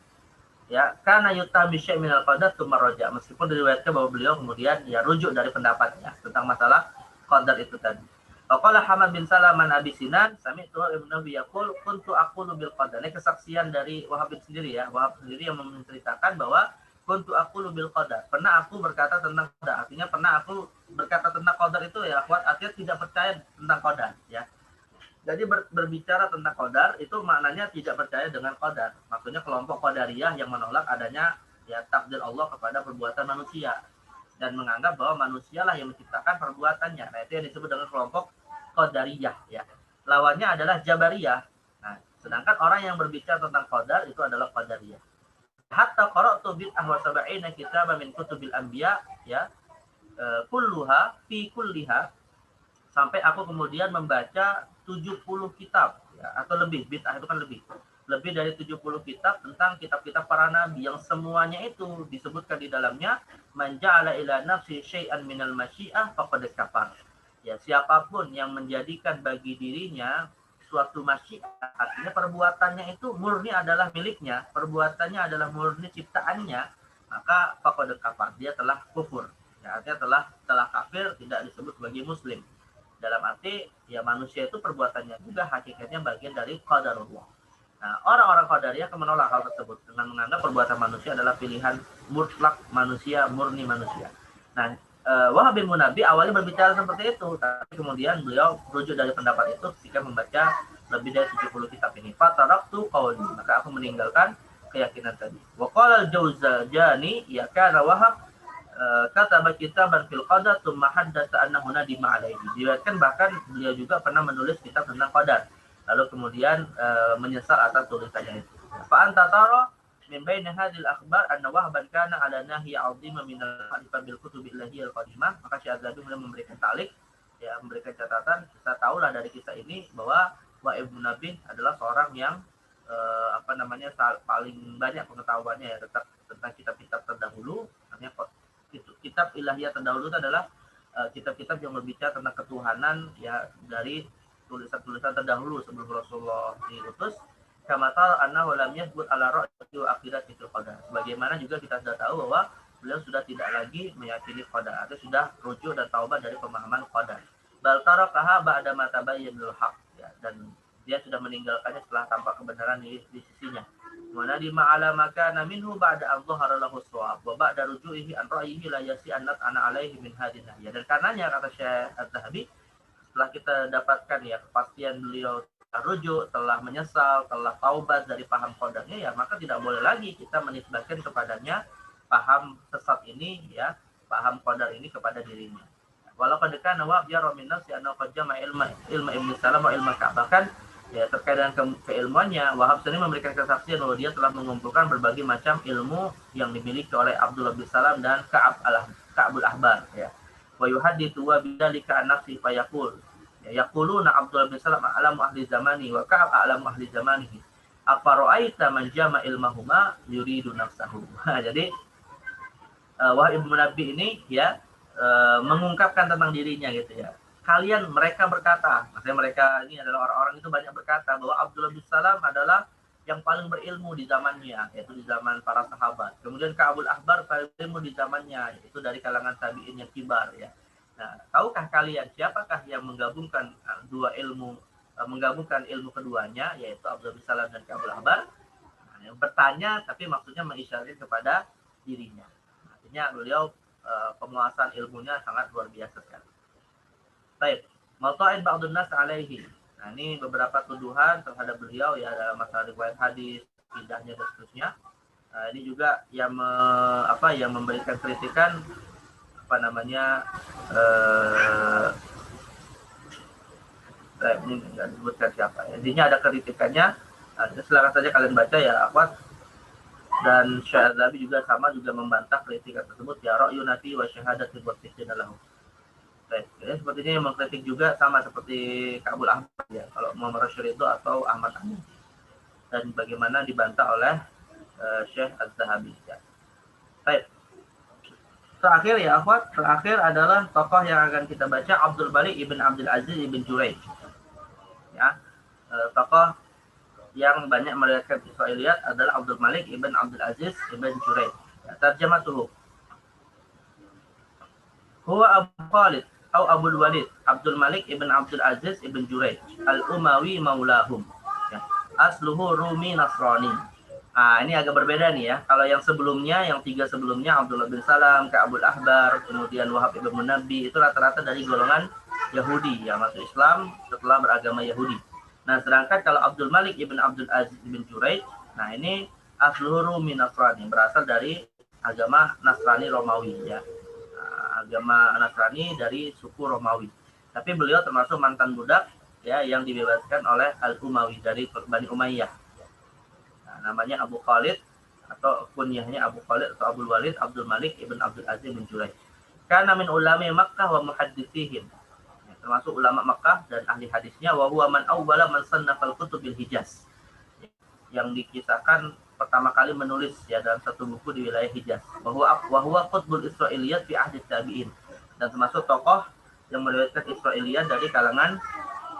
S2: ya karena yutabi syai' minal qadar tsumma raja, meskipun diriwayatkan bahwa beliau kemudian ya rujuk dari pendapatnya tentang masalah qadar itu tadi. Qala Hamad bin Salam an Abi Sinan sami'tu Ibnu Nabi yaqul kuntu aqulu bil qadar. Ini kesaksian dari Wahab sendiri ya. Wahab sendiri yang menceritakan bahwa kuntu aqulu bil qadar. Pernah aku berkata tentang qadar. Artinya pernah aku berkata tentang qadar itu ya akhwat, artinya tidak percaya tentang qadar ya. Jadi berbicara tentang qadar itu maknanya tidak percaya dengan qadar. Maksudnya kelompok qadariyah yang menolak adanya ya takdir Allah kepada perbuatan manusia dan menganggap bahwa manusialah yang menciptakan perbuatannya. Nah, itu yang disebut dengan kelompok qadariyah ya. Lawannya adalah jabariyah. Nah, sedangkan orang yang berbicara tentang qadar itu adalah qadariyah. Hatta qara'tu bid'ah wa sab'ina kitaban min kutubil anbiya ya. Kulluha fi kulliha, sampai aku kemudian membaca 70 kitab ya, atau lebih, bid'ah itu kan lebih dari 70 kitab tentang kitab-kitab para nabi yang semuanya itu disebutkan di dalamnya man ja'ala ila nafsi syai'an minal masyiah faqad kafar. Ya, siapapun yang menjadikan bagi dirinya suatu masyiah, artinya perbuatannya itu murni adalah miliknya, perbuatannya adalah murni ciptaannya, maka faqad kafar, dia telah kufur. Ya, artinya telah kafir, tidak disebut sebagai muslim. Dalam arti ya manusia itu perbuatannya juga hakikatnya bagian dari qadarullah. Nah, orang-orang qadariyah menolak hal tersebut dengan menganggap perbuatan manusia adalah pilihan mutlak manusia, murni manusia. Nah, Wahab bin Munabbih awalnya berbicara seperti itu, tapi kemudian beliau rujuk dari pendapat itu ketika membaca lebih dari 70 kitab ini. Fataraktu qawli, maka aku meninggalkan keyakinan tadi. Wa qala al-Jawzajani ya kana Wahab kata kitaban fil qadar tsumma haddatsa annahu nadima alaihi. Diriwayatkan bahkan beliau juga pernah menulis kitab tentang qadar, lalu kemudian menyesal atas tulisannya itu. Fa anta tara min baina hadhil akhbar anna Wahban kana ala nahyi 'azima min al-hadith bil kutub illahiyal qadimah. Maka Syekh Adzhabi memberikan ta'liq ya, memberikan catatan. Kita tahulah dari kisah ini bahwa Wahab bin Munabbih adalah seorang yang paling banyak pengetahuannya ya tentang kitab-kitab terdahulu. Artinya kitab ilahiyah terdahulu itu adalah kitab-kitab yang berbicara tentang ketuhanan ya dari tulisan-tulisan terdahulu sebelum Rasulullah diutus. Kama tara annahu lam yathbut ala ra'yi wa aqidati fil qadar. Bagaimana juga kita sudah tahu bahwa beliau sudah tidak lagi meyakini qadar, atau sudah rujuk dan taubat dari pemahaman qadar. Bal tarakaha ba'da ma tabayyana al-haq ya, dan dia sudah meninggalkannya setelah tampak kebenaran di sisinya. Mana di ma'ala makana minhu ba'da al-dhahara lahu shawab wa ba'da ruju'ihi an ra'yihi la yasi annat ana alaihi min hadin ya. Dan karenanya kata Syekh Adzhabi, setelah kita dapatkan ya kepastian beliau rujuk, telah menyesal, telah taubat dari paham qadarnya ya, maka tidak boleh lagi kita menisbatkan kepadanya paham sesat ini ya, paham qadar ini kepada dirinya. Walau kadekana wa yara min nafsi annahu qad jama'a ilma Ibnu Salam wa ilma Ka'ab. Bahkan ya terkait dengan keilmuannya, Wahab sendiri memberikan kesaksian bahwa dia telah mengumpulkan berbagai macam ilmu yang dimiliki oleh Abdullah bin Salam dan Ka'abul Ahbar ya. Wa yuhaddithu wa bidzalika an nafsi fa yaqul ya, yaquluna Abdullah bin Salam a'lamu ahli zamani wa Ka'ab a'lamu ahli zamanihi. Afara'aita man jama ilmahuma yuridu nafsahu. Jadi Wahab ibn Munabbi ini ya mengungkapkan tentang dirinya gitu ya. Kalian mereka berkata, maksudnya mereka ini adalah orang-orang itu banyak berkata bahwa Abdullah bin Salam adalah yang paling berilmu di zamannya, yaitu di zaman para sahabat. Kemudian Ka'abul Ahbar paling berilmu di zamannya, itu dari kalangan tabi'in yang kibar ya. Nah, tahukah kalian siapakah yang menggabungkan dua ilmu, menggabungkan ilmu keduanya, yaitu Abdullah bin Salam dan Ka'abul Ahbar? Nah, yang bertanya tapi maksudnya mengisyaratkan kepada dirinya. Artinya beliau penguasaan ilmunya sangat luar biasa sekali. Baik, Mautain ba'dun nas alaihi. Nah, ini beberapa tuduhan terhadap beliau ya dalam masalah riwayat hadis, pindahnya dan seterusnya. Ini juga yang yang memberikan kritikan ini nggak disebutkan siapa. Intinya ada kritikannya. Silakan saja kalian baca ya, akhwat. Dan Syadzabi juga membantah kritikan tersebut ya ra'yun nafi wa syahadatul wasfiqina lahu. Baik, ya, sepertinya yang mengkritik juga sama seperti Ka'abul Ahbar ya, kalau Muhammad Rasyid itu atau Ahmad Amin. Dan bagaimana dibantah oleh Syekh Az-Zahabi ya. Baik. Terakhir ya akhwat, terakhir adalah tokoh yang akan kita baca Abdul Malik ibn Abdul Aziz ibn Jurayj. Ya. Tokoh yang banyak meriwayatkan Israiliyat adalah Abdul Malik ibn Abdul Aziz ibn Jurayj. Ya, tarjamatuhu. Huwa Abu Khalid atau Abdul Walid Abdul Malik ibn Abdul Aziz ibn Jurayj al-Umawi maulahum. Ya. Asluhu Rumi Nasrani. Nah, ini agak berbeda nih ya. Kalau yang sebelumnya, yang tiga sebelumnya Abdullah bin Salam, Ka'abul Ahbar, kemudian Wahab ibn Munabbi itu rata-rata dari golongan Yahudi yang masuk Islam setelah beragama Yahudi. Nah, sedangkan kalau Abdul Malik ibn Abdul Aziz ibn Jurayj, nah ini asluhu Rumi Nasrani, berasal dari agama Nasrani Romawi ya. Agama Nasrani dari suku Romawi. Tapi beliau termasuk mantan budak ya yang dibebaskan oleh Al-Umawi dari Bani Umayyah. Nah, namanya Abu Khalid atau kunyahnya Abu Khalid atau Abdul Walid Abdul Malik ibn Abdul Aziz bin Jurayj. Kana min ulama Makkah wa muhadditsihim. Ya, termasuk ulama Makkah dan ahli hadisnya wa huwa man awwala man sannafal kutub bil Hijaz. Yang dikisahkan pertama kali menulis ya dalam satu buku di wilayah Hijaz. Bahwa qutbul Israiliyat fi ahdi tabi'in, dan termasuk tokoh yang meriwayatkan Israiliyat dari kalangan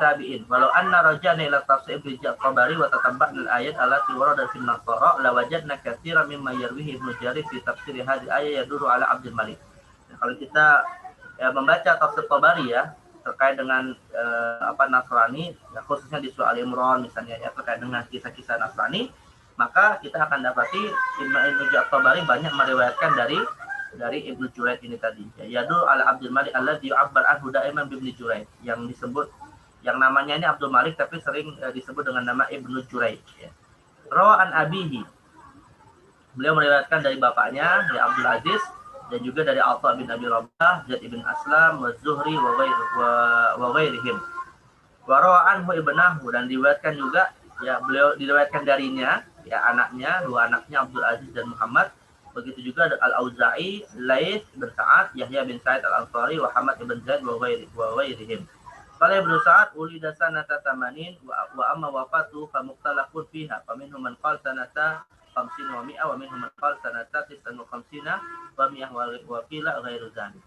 S2: tabi'in. Walau anna rajana ila tafsir Ibnu Ja'fari wa tatabba'na al-ayat allati warada fi an-Nasara la wajadna katsiran mimma yarwihi Ibnu Jarir fi tafsir hadhihi ayat yaduru ala Abdul Malik. Nah, kalau kita membaca tafsir Tabari ya terkait dengan Nasrani ya, khususnya di surah Al-Imran misalnya ya terkait dengan kisah-kisah Nasrani, maka kita akan dapati Ibnu Ja'fari banyak meriwayatkan dari Ibnu Jurayj ini tadi. Ya, yadul ala Abdul Malik alladzi yu'abbar anhu da'iman bi Ibnu Jurayj, yang disebut yang namanya ini Abdul Malik tapi sering disebut dengan nama Ibnu Jurayj ya. Rawa'an abihi. Beliau meriwayatkan dari bapaknya ya Abdul Aziz, dan juga dari Atha bin Abi Rabah, Zaid bin Aslam, wa Zuhri wa ghairihim. Wa rawa'anhu ibnahu, dan diriwayatkan juga ya beliau diriwayatkan darinya ya anaknya, dua anaknya Abdul Aziz dan Muhammad. Begitu juga Al-Auza'i, Laits bin Sa'ad, Yahya bin Sa'id Al-Ansari, wa Hamad bin Zaid wa ghairihim. Qala Ibnu Sa'ad ulida sanata 80 wa amma wafatu fa mukhtalafun fiha, fa minhum man qala sanata 50 wa 100 wa minhum man qala sanata 59 wa 100 wa qila ghairu dzalik.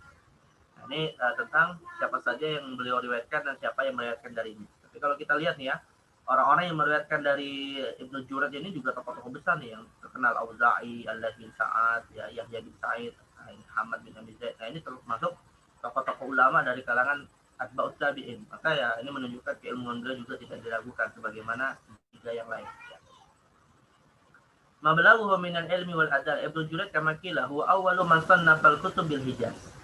S2: Nah, ini tentang siapa saja yang beliau riwayatkan dan siapa yang meriwayatkan darinya. Tapi kalau kita lihat nih ya, orang-orang yang meriwayatkan dari Ibnu Jurayj ini juga tokoh-tokoh besar nih yang terkenal, Auza'i, Al-Laits bin Sa'ad, ya, Yahya bin Sa'id, Hamad bin Abi Zaid. Nah, ini termasuk tokoh-tokoh ulama dari kalangan atba'ut tabi'in. Maka ya ini menunjukkan keilmuan beliau juga tidak diragukan sebagaimana tiga yang lain. Ya. Mablaghuhu minal ilmi wal adal Ibnu Jurayj kama qila huwa awwalu man sannafa al-kutub bil Hijaz.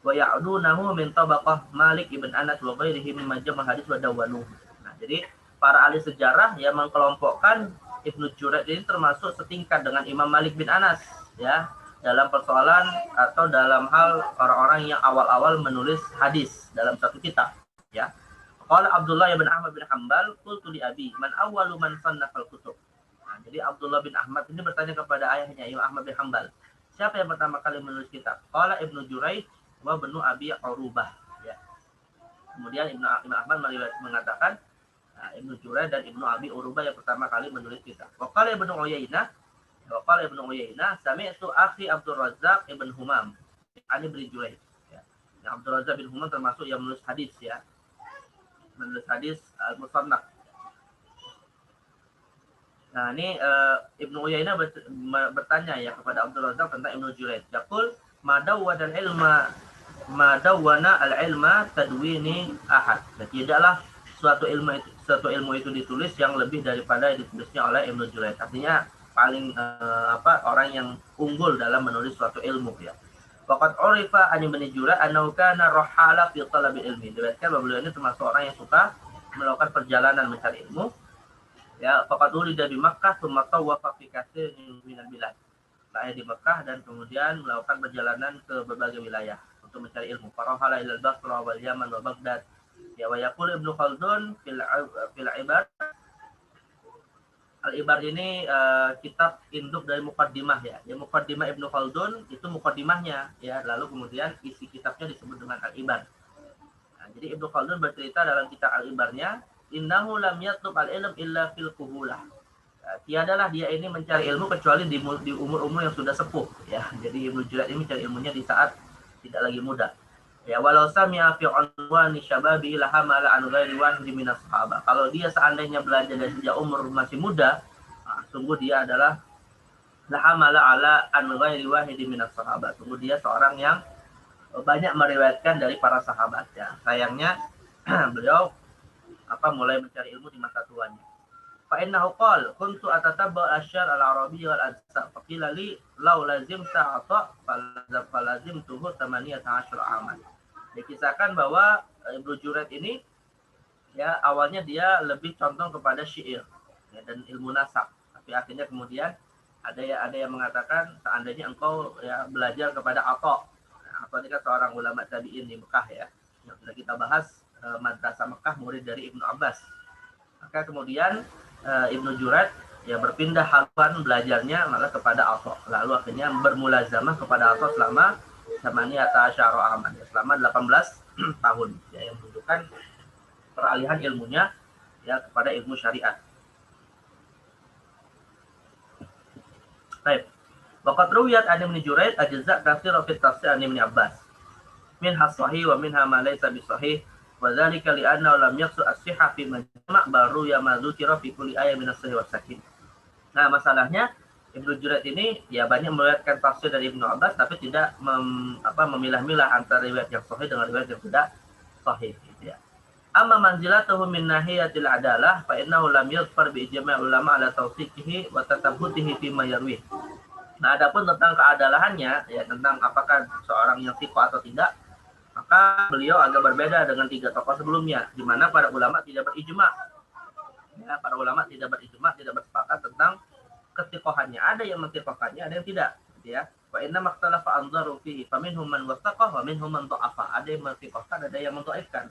S2: Wa ya'dunahu min tabaqah Malik ibn Anas wa ghairihi mimman jama' hadits wa dawwanuhu. Nah, jadi para ahli sejarah yang mengkelompokkan Ibnu Jurayj ini termasuk setingkat dengan Imam Malik bin Anas ya dalam persoalan atau dalam hal orang-orang yang awal-awal menulis hadis dalam satu kitab ya. Qala Abdullah bin Ahmad bin Hanbal qultu li abi man awwalu man sannafal kutub. Nah, jadi Abdullah bin Ahmad ini bertanya kepada ayahnya Imam Ahmad bin Hanbal, siapa yang pertama kali menulis kitab? Qala Ibnu Jurayj wa Ibnu Abi Urubah ya. Kemudian Imam Ahmad mengatakan Ibnu Jurayj dan Ibnu Abi Urubah yang pertama kali menulis kitab. Waqala Ibnu Uyainah, sami'tu akhi Abdul Razzaq ibn Humam an Ibnu Jurayj. Ya. Abdul Razzaq bin Humam termasuk yang menulis hadis ya. Menulis hadis al-Musannaf. Nah, ini Ibnu Uyainah bertanya ya kepada Abdul Razzaq tentang Ibnu Jurayj. Yaqul madawwana al-ilma tadwini ahad. Dan tidaklah suatu ilmu itu ditulis yang lebih daripada yang ditulisnya oleh Ibnu Jurayj. Artinya paling orang yang unggul dalam menulis suatu ilmu ya. Waqad urifa an Ibnu Jurayj annahu kana rahala fi talabil ilmi. Diriwayatkan bahwa beliau ini termasuk orang yang suka melakukan perjalanan mencari ilmu. Ya, faqad ulida di Makkah tsumma tawwafa fi katsirin minal bilad. Lahir di Makkah dan kemudian melakukan perjalanan ke berbagai wilayah untuk mencari ilmu. Farahala ila al-Basra wal Yaman wa Baghdad. Ya, wa yaqul Ibnu Khaldun fil Ibar. Al-Ibar ini kitab induk dari Muqaddimah ya. Ya, Muqaddimah Ibnu Khaldun itu muqaddimahnya ya. Lalu kemudian isi kitabnya disebut dengan Al-Ibar. Nah, jadi Ibnu Khaldun bercerita dalam kitab Al-Ibarnya, innahu lam yatlub al-ilm illa fil kuhulah. Tiadalah dia ini mencari ilmu kecuali di umur-umur yang sudah sepuh ya. Jadi Ibnu Jurayj ini mencari ilmunya di saat tidak lagi muda. Ya, walau sami'a fi unwani syababi la hamala an ghairi wahdi minas sahabah. Kalau dia seandainya belajar dari sejak umur masih muda, sungguh dia adalah la hamala ala an ghairi wahdi minas sahabah. Sungguh dia seorang yang banyak meriwayatkan dari para sahabat ya. Sayangnya beliau mulai mencari ilmu di masa tuanya. Fa innahu qala kuntu atatabba asyar al-arabiy wal ansab faqila li law lazimta ata falazimtuhu 18 aman. Dikisahkan bahwa Ibnu Jurayj ini ya awalnya dia lebih condong kepada syair ya, dan ilmu nasab. Tapi akhirnya kemudian ada yang mengatakan seandainya engkau ya belajar kepada Atha. Atha ini kan seorang ulama tabi'in di Mekah ya. Yang sudah kita bahas Madrasah Mekah murid dari Ibnu Abbas. Maka kemudian Ibnu Jurayj ya berpindah haluan belajarnya malah kepada Atha. Lalu akhirnya bermulazamah kepada Atha selama 18 aman ya, selama 18 tahun ya, yang menunjukkan peralihan ilmunya ya kepada ilmu syariat. Baik. Waqad ruwiyat an Ibnu Jurayj ajza' katsira fi tafsir an Ibnu Abbas. Minha sahih wa minha ma laysa bisahih. Wadzalika li'anna lam yaqsu as-sihah fi majma' baru ya ma dzukira fi kulli ayatin min as-sahih was sakin. Nah, masalahnya Ibnu Jurayj ini ya banyak meriwayatkan tafsir dari Ibnu Abbas tapi tidak memilah-milah antara riwayat yang sahih dengan riwayat yang tidak sahih gitu ya. Amma manzilatuhu min nahiyatil adalah fa innahu lam yadhfar bi ijma' ulama ala tawsiqihi wa tatabbutihi fi ma yarwi. Nah, adapun tentang keadalahannya ya, tentang apakah seorang yang thiqah atau tidak, maka beliau agak berbeda dengan 3 tokoh sebelumnya, di mana para ulama tidak berijma. Ya, para ulama tidak berijma, tidak bersepakat tentang ketiqahannya. Ada yang mentiqahkannya, ada yang tidak, gitu ya. Wa inna makhtalafa anzaru fihi, faminhum man wasaqah wa minhum man dha'afa. Ada yang mentiqahkan, ada yang mendhaifkan.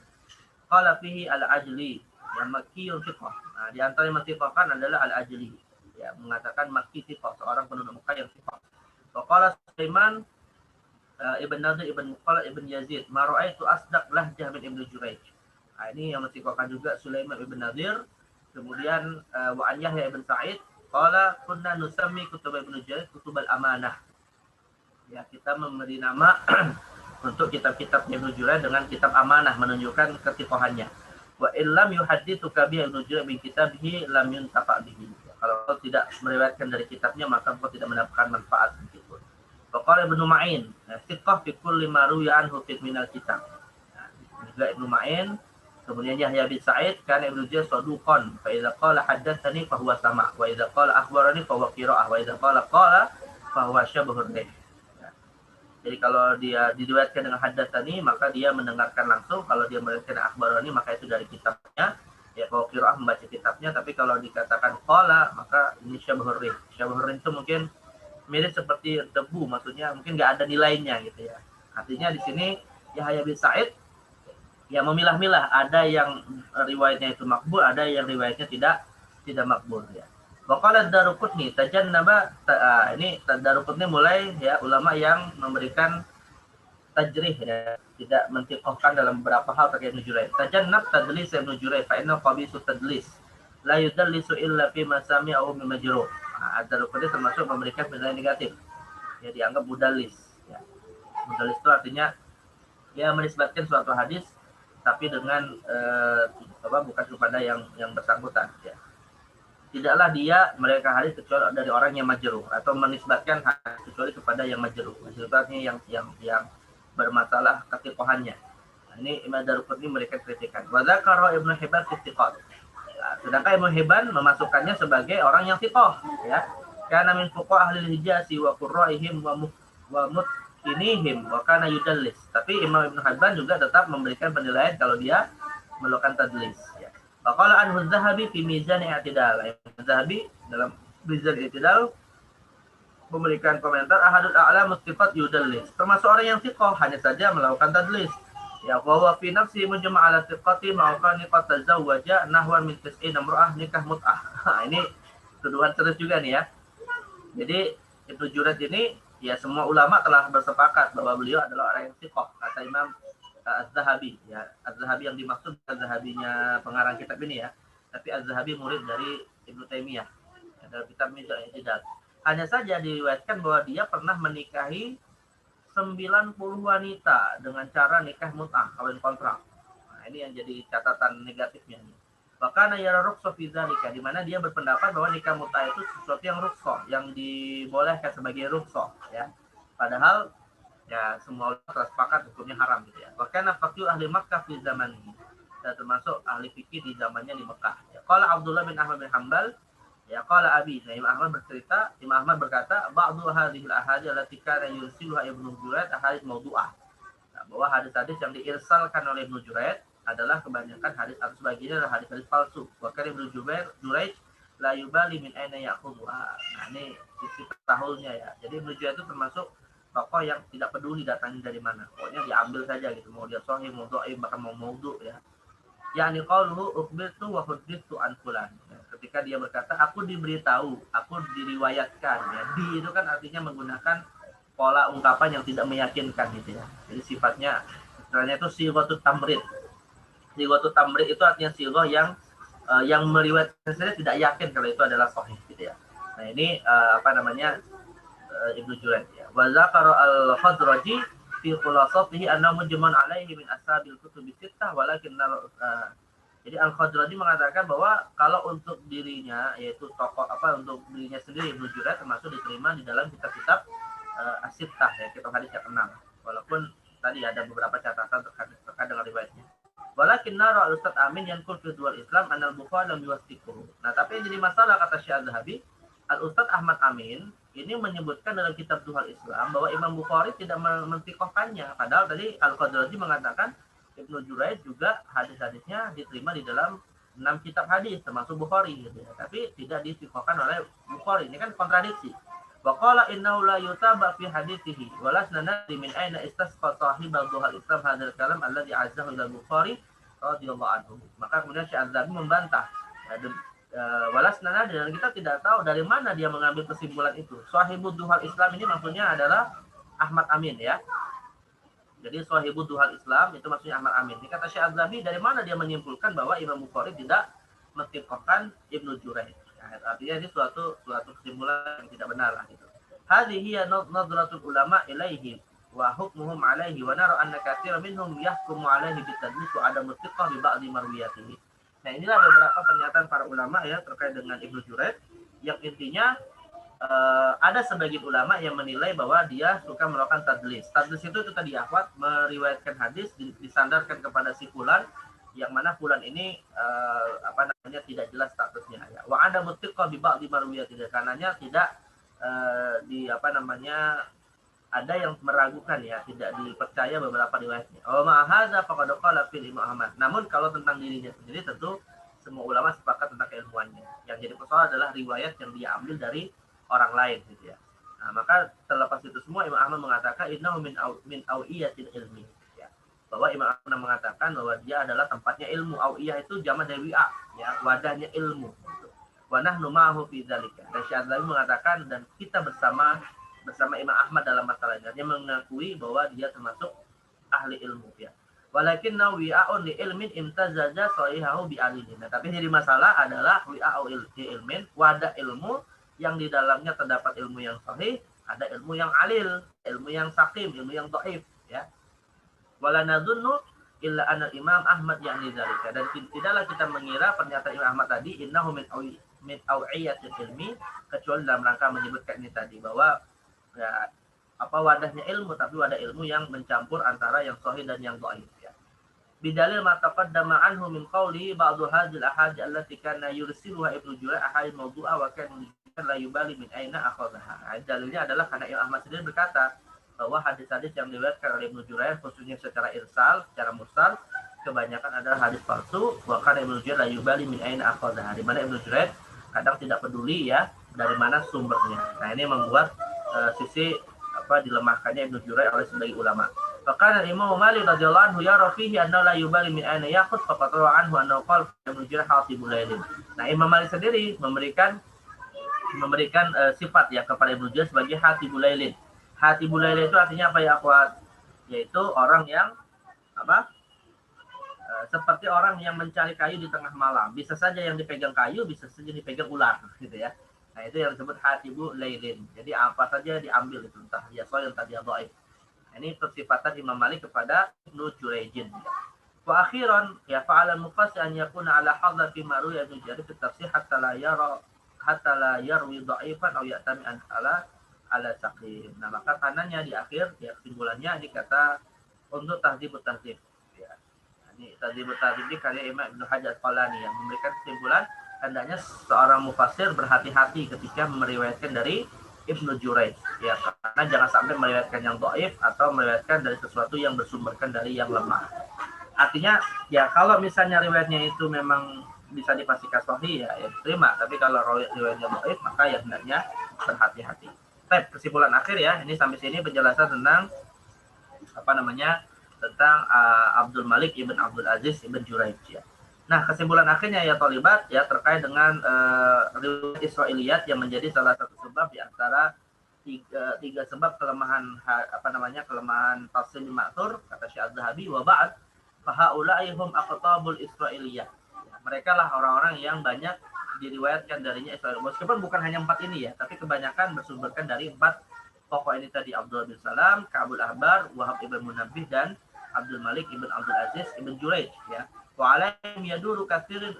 S2: Qala fihi al-Ajli, yang makkiyun thiqah. Nah, di antara yang mentiqahkan adalah al-Ajli, ya, mengatakan makki thiqah, seorang penduduk Mekah yang thiqah. Wa qala Sulaiman Ibn Nadir Ibn Muqallad Ibn Yazid, ma ra'aitu asdaq lahjah min Ibnu Jurayj. Nah, ini yang mentiqahkan juga Sulaiman Ibn Nadir. Kemudian wa an Yahya Ibn Sa'id qala kunna nusammi kutub Ibnu Jurayj kutubal amanah. Ya, kita memberi nama untuk kitab-kitab Ibnu Jurayj dengan kitab amanah, menunjukkan ketiqahannya. Wa illam yuhadditsuka bi Ibnu Jurayj min kitabihi lam yuntafa bihi. Kalau tidak meriwayatkan dari kitabnya maka kau tidak mendapatkan manfaat begitu. Qala Ibnu Ma'in, thiqah fi kulli ma ruwiya anhu fi minal kitab. Juga Ibnu Ma'in, kemudian Yahya bin Sa'id, kana Ibnu Jurayj saduqan, fa idza qala haddatsani fa huwa sama', wa idza qala akhbarani fa huwa qira'ah, wa idza qala fa huwa syabhur rih. Jadi kalau dia diriwayatkan dengan haddatsani maka dia mendengarkan langsung, kalau dia meriwayatkan akhbarani maka itu dari kitabnya. Ya, kalau qira'ah membaca kitabnya, tapi kalau dikatakan qala maka ini syabhur rih. Syabhur rih itu mungkin mirip seperti debu, maksudnya mungkin nggak ada nilainya gitu ya. Artinya di sini Yahya bin Sa'id ya memilah-milah, ada yang riwayatnya itu makbul, ada yang riwayatnya tidak makbul ya. Waqala Daruqutni tajannaba, ini Daruqutni mulai ya ulama yang memberikan tajrih ya, tidak mentikohkan dalam beberapa hal terkait Ibnu Jurayj. Tajannab tadlis Ibnu Jurayj fa inna qabisu tadlis la yudallisu illa fi ma sami'a aw min majruh. Ad-Daruqutni termasuk memberikan penilaian negatif. Ya dianggap mudallis ya. Mudallis itu artinya ya menisbatkan suatu hadis tapi dengan bukan kepada yang bersangkutan ya. Tidaklah dia mereka hadis kecuali dari orang yang majruh atau menisbatkan hadis kecuali kepada yang majruh. Majruh artinya yang bermasalah ketiqahannya. Nah, ini Imam Daruqutni memberikan kritikan. Wa dzakara Ibnu Hibban fi thiqat. Ya, sedangkan Ibnu Hibban memasukkannya sebagai orang yang thiqah ya. Kana min fuqaha ahli Hijaz wa qurra'ihim wa mutqinihim wa kana yudallis. Tapi Imam Ibnu Hibban juga tetap memberikan penilaian kalau dia melakukan tadlis ya. Faqala anhu Az-Zahabi fi Mizan I'tidal. Az-Zahabi dalam Mizan I'tidal memberikan komentar ahadul a'la mustifat yudallis. Termasuk orang yang thiqah hanya saja melakukan tadlis. Ya wa fi nafsi mujma' ala thiqati ma'qani qad tazawwaja nahwan min 90 imra'ah nikah mut'ah. Nah, ini tuduhan serius juga nih ya. Jadi Ibnu Jurayj ini ya semua ulama telah bersepakat bahwa beliau adalah orang yang thiqah kata Imam Az-Zahabi ya. Az-Zahabi yang dimaksud Az-Zahabinya pengarang kitab ini ya. Tapi Az-Zahabi murid dari Ibnu Taimiyah. Ya, dalam kitab Mizan I'tidal. Hanya saja diriwayatkan bahwa dia pernah menikahi 90 wanita dengan cara nikah mut'ah, kawin kontrak. Nah, ini yang jadi catatan negatifnya. Bahkan yara rukhsah fi dzalika, di mana dia berpendapat bahwa nikah mut'ah itu sesuatu yang rukhsah, yang dibolehkan sebagai rukhsah ya. Padahal ya semua ulama telah sepakat hukumnya haram gitu ya. Bahkan faqih ahli Makkah di zaman ini, dan termasuk ahli fikih di zamannya di Mekah. Ya, qala Abdullah bin Ahmad bin Hanbal ya qala Abi, nah, Imam Ahmad berkata ba'du hadhil ahadits allati kana yursiluha Ibnu Jurayj ahadits mawdu'ah. Nah, bahwa hadis-hadis yang diirsalkan oleh Ibnu Jurayj adalah kebanyakan hadis atau sebagiannya adalah hadis-hadis palsu. Wa kana Ibnu Jurayj la yubali min aina ya'khudhuha. Nah, ini sisi tahulnya ya. Jadi Ibnu Jurayj itu termasuk tokoh yang tidak peduli datangnya dari mana. Pokoknya diambil saja gitu. Mau dia sahih, mau dhaif, bahkan mau maudhu ya. Yani qaluhu ukhbirtu wa huddithu an fulan. Ketika dia berkata aku diberitahu, aku diriwayatkan ya. Di itu kan artinya menggunakan pola ungkapan yang tidak meyakinkan gitu ya. Jadi sifatnya istilahnya itu sighatut tamrid. Sighatut tamrid itu artinya sighah yang meriwayatkan saja tidak yakin kalau itu adalah sahih gitu ya. Nah, ini Ibnu Jurayj ya. Wa zakara al-Khadraji fi khulasatihi annahu mujman alaihi min ashabil kutubi sittah walakin jadi Al-Khadraji mengatakan bahwa kalau untuk dirinya yaitu untuk dirinya sendiri Ibnu Jurayj termasuk diterima di dalam kitab-kitab as-sittah ya, kitab hadis yang 6. Walaupun tadi ada beberapa catatan terkait dengan riwayatnya. Walakin nara al-Ustaz Amin yang fi dual Islam anal Bukhari lam yuwathiquhu. Nah, tapi yang jadi masalah kata Syekh Az-Zahabi, Al-Ustaz Ahmad Amin ini menyebutkan dalam kitab Duhal Islam bahwa Imam Bukhari tidak mentikohkannya. Padahal tadi Al-Khadraji mengatakan Ibnu Jurayj juga hadis-hadisnya diterima di dalam 6 kitab hadis termasuk Bukhari gitu ya. Tapi tidak ditikohkan oleh Bukhari. Ini kan kontradiksi. Wa qala innahu la yutaba fi hadithihi wa lasna nadri min aina istasqa sahib Duhal Islam hadzal kalam alladhi azzahu ila Bukhari radhiyallahu anhu. Maka kemudian Syekh Az-Zahabi membantah walasna dan kita tidak tahu dari mana dia mengambil kesimpulan itu. Sahibud Duhal Islam ini maksudnya adalah Ahmad Amin ya. Jadi Sahibud Duhal Islam itu maksudnya Ahmad Amin. Ini kata Syekh Az-Zahabi dari mana dia menyimpulkan bahwa Imam Bukhari tidak mentikohkan Ibnu Jurayj. Ya, artinya ini suatu kesimpulan yang tidak benar lah gitu. Hadhihi nadratul ulama ilaihi wa hukmuhum alaihi wa nara anna katsiran minhum yahkumu alaihi bitadlis wa adam ittiqah bi ba'di marwiyatihi. Nah, inilah beberapa pernyataan para ulama ya terkait dengan Ibnu Jurayj yang intinya ada sebagian ulama yang menilai bahwa dia suka melakukan tadlis. Tadlis itu tadi akhwat meriwayatkan hadis disandarkan kepada si fulan yang mana fulan ini tidak jelas statusnya ya. Wa ada muttiqa bi ba'di marwiyatihi karenanya tidak ada yang meragukan ya, tidak dipercaya beberapa riwayatnya. Oh ma'ahadza faqad qala fil Imam Ahmad. Namun kalau tentang dirinya sendiri tentu semua ulama sepakat tentang keilmuannya. Yang jadi persoalan adalah riwayat yang dia ambil dari orang lain gitu ya. Nah, maka terlepas itu semua Imam Ahmad mengatakan innahu min awiyatil ilmi ya. Bahwa Imam Ahmad mengatakan bahwa dia adalah tempatnya ilmu. Awiyah itu jamak dari wi'a ya, wadahnya ilmu gitu. Wa nahnu ma'ahu fi dzalika. Dan Syekh mengatakan dan kita bersama Imam Ahmad dalam masalah ini. Dia mengakui bahwa dia termasuk ahli ilmu ya. Walakinna wi'a'un li ilmin imtazaja sahihahu bi alilin. Nah, tapi jadi masalah adalah wi'a'u ilmin, wadah ilmu yang di dalamnya terdapat ilmu yang sahih, ada ilmu yang alil, ilmu yang sakim, ilmu yang dhaif ya. Wala nadhunnu illa anna Imam Ahmad yakni dzalika. Dan tidaklah kita mengira pernyataan Imam Ahmad tadi innahu min awiyatil ilmi, kecuali dalam rangka menyebutkan ini tadi bahwa ya, apa wadahnya ilmu, tapi wadah ilmu yang mencampur antara yang sahih dan yang dhaif ya. Bidalil ma taqaddama anhu min qawli ba'd hadhil ahadits allati kana yursiluha Ibnu Jurayj ahadits mawdu'a wa kana la yubali min aina akhadhaha. Dalilnya adalah karena Imam Ahmad sendiri berkata bahwa hadis-hadis yang diriwayatkan oleh Ibnu Jurayj khususnya secara irsal, secara mursal, kebanyakan adalah hadis palsu. Wa kana Ibnu Jurayj la yubali min aina akhadhaha. Di mana Ibnu Jurayj kadang tidak peduli ya dari mana sumbernya. Nah, ini membuat sisi dilemahkannya Ibnu Jurayj oleh sebagian ulama. Bahkan Imam Malik radhiyallahu anhu yara fihi annahu la yubali min aina yaqut faqatawa anhu annahu qala Ibnu Jurayj hatibul lailin. Nah, Imam Malik sendiri memberikan sifat ya kepada Ibnu Jurayj sebagai hatibul lailin. Hatibul lailin itu artinya apa ya, akhwat? Yaitu orang yang seperti orang yang mencari kayu di tengah malam. Bisa saja yang dipegang kayu, bisa saja dipegang ular gitu ya. Nah, itu yang disebut hatibul lailin. Jadi apa saja diambil itu, entah dia sahih entah dia dhaif. Ini persifatan Imam Malik kepada Ibnu Jurayj. Wa akhiran ya fa'ala mufassir an yakuna ala hadza fi ma ruya Ibnu Jurayj fi tafsir hatta la yarwi dha'ifan aw ya'tami an ala saqim. Nah, maka kanannya di akhir ya kesimpulannya ini kata untuk tahdzibut tahdzib ya. Ini tahdzibut tahdzib ini karya Imam Ibnu Hajar Asqalani yang memberikan kesimpulan hendaknya seorang mufassir berhati-hati ketika meriwayatkan dari Ibnu Jurayj ya, karena jangan sampai meriwayatkan yang dhaif atau meriwayatkan dari sesuatu yang bersumberkan dari yang lemah. Artinya ya kalau misalnya riwayatnya itu memang bisa dipastikan sahih ya terima, tapi kalau riwayatnya dhaif maka ya hendaknya berhati-hati. Baik, kesimpulan akhir ya, ini sampai sini penjelasan tentang tentang Abdul Malik ibn Abdul Aziz ibn Jurayj ya. Nah, kesimpulan akhirnya ya thalibat ya terkait dengan riwayat Israiliyat yang menjadi salah satu sebab di antara tiga sebab kelemahan kelemahan tafsir ma'thur kata Syekh Az-Zahabi wa ba'd fa haula'i hum aqtabul Israiliyat. Ya, mereka lah orang-orang yang banyak diriwayatkan darinya Israil. Meskipun bukan hanya 4 ini ya, tapi kebanyakan bersumberkan dari 4 tokoh ini tadi, Abdullah bin Salam, Ka'bul Ahbar, Wahab ibn Munabbih dan Abdul Malik ibn Abdul Aziz ibn Jurayj ya. Wa alaihim yaduru katsirun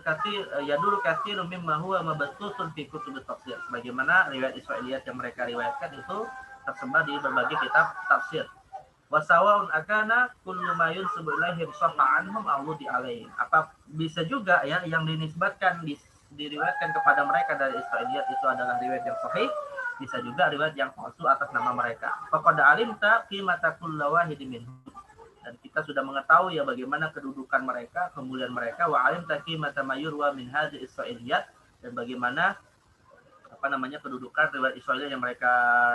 S2: mimma huwa mabthutun fi kutub tafsir. Bagaimana riwayat Israiliyat yang mereka riwayatkan itu tersebar di berbagai kitab tafsir. Wa sawaun akana kullu ma yunsabu ilaihim sahha anhum aw wudi alaihim. Apa bisa juga ya yang dinisbatkan diriwayatkan kepada mereka dari Israiliyat itu adalah riwayat yang sahih, bisa juga riwayat yang palsu atas nama mereka. Faqad alimta qimata kulli wahidin minhum. Dan kita sudah mengetahui ya bagaimana kedudukan mereka, kemuliaan mereka. Wa alim taqimata mayurwa min hadhihi Israiliyat, dan bagaimana kedudukan riwayat Israiliyat yang mereka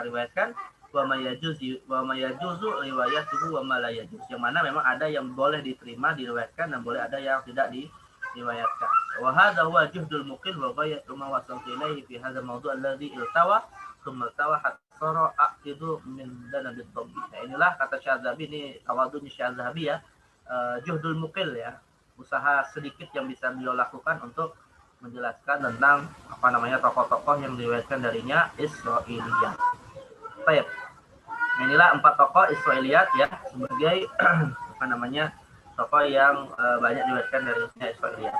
S2: riwayatkan. Wa mayajuzu riwayatuhu wa ma la yajuz. Yang mana memang ada yang boleh diterima diriwayatkan dan boleh ada yang tidak diriwayatkan. Wa hadha huwa juhdul muqil wa ghayatu ma wasaltu ilaihi fi hadha al-mawdu' alladhi iltawa thumma iltawa hatta aqidu min danabid dhabbi. Nah, inilah kata Syadzabi, ini tawadhunya Syadzabi ya, juhdul muqil ya, usaha sedikit yang bisa beliau lakukan untuk menjelaskan tentang tokoh-tokoh yang diriwayatkan darinya Israiliyat. Baik. Inilah 4 tokoh Israiliyat ya sebagai tokoh yang banyak diriwayatkan darinya Israiliyat.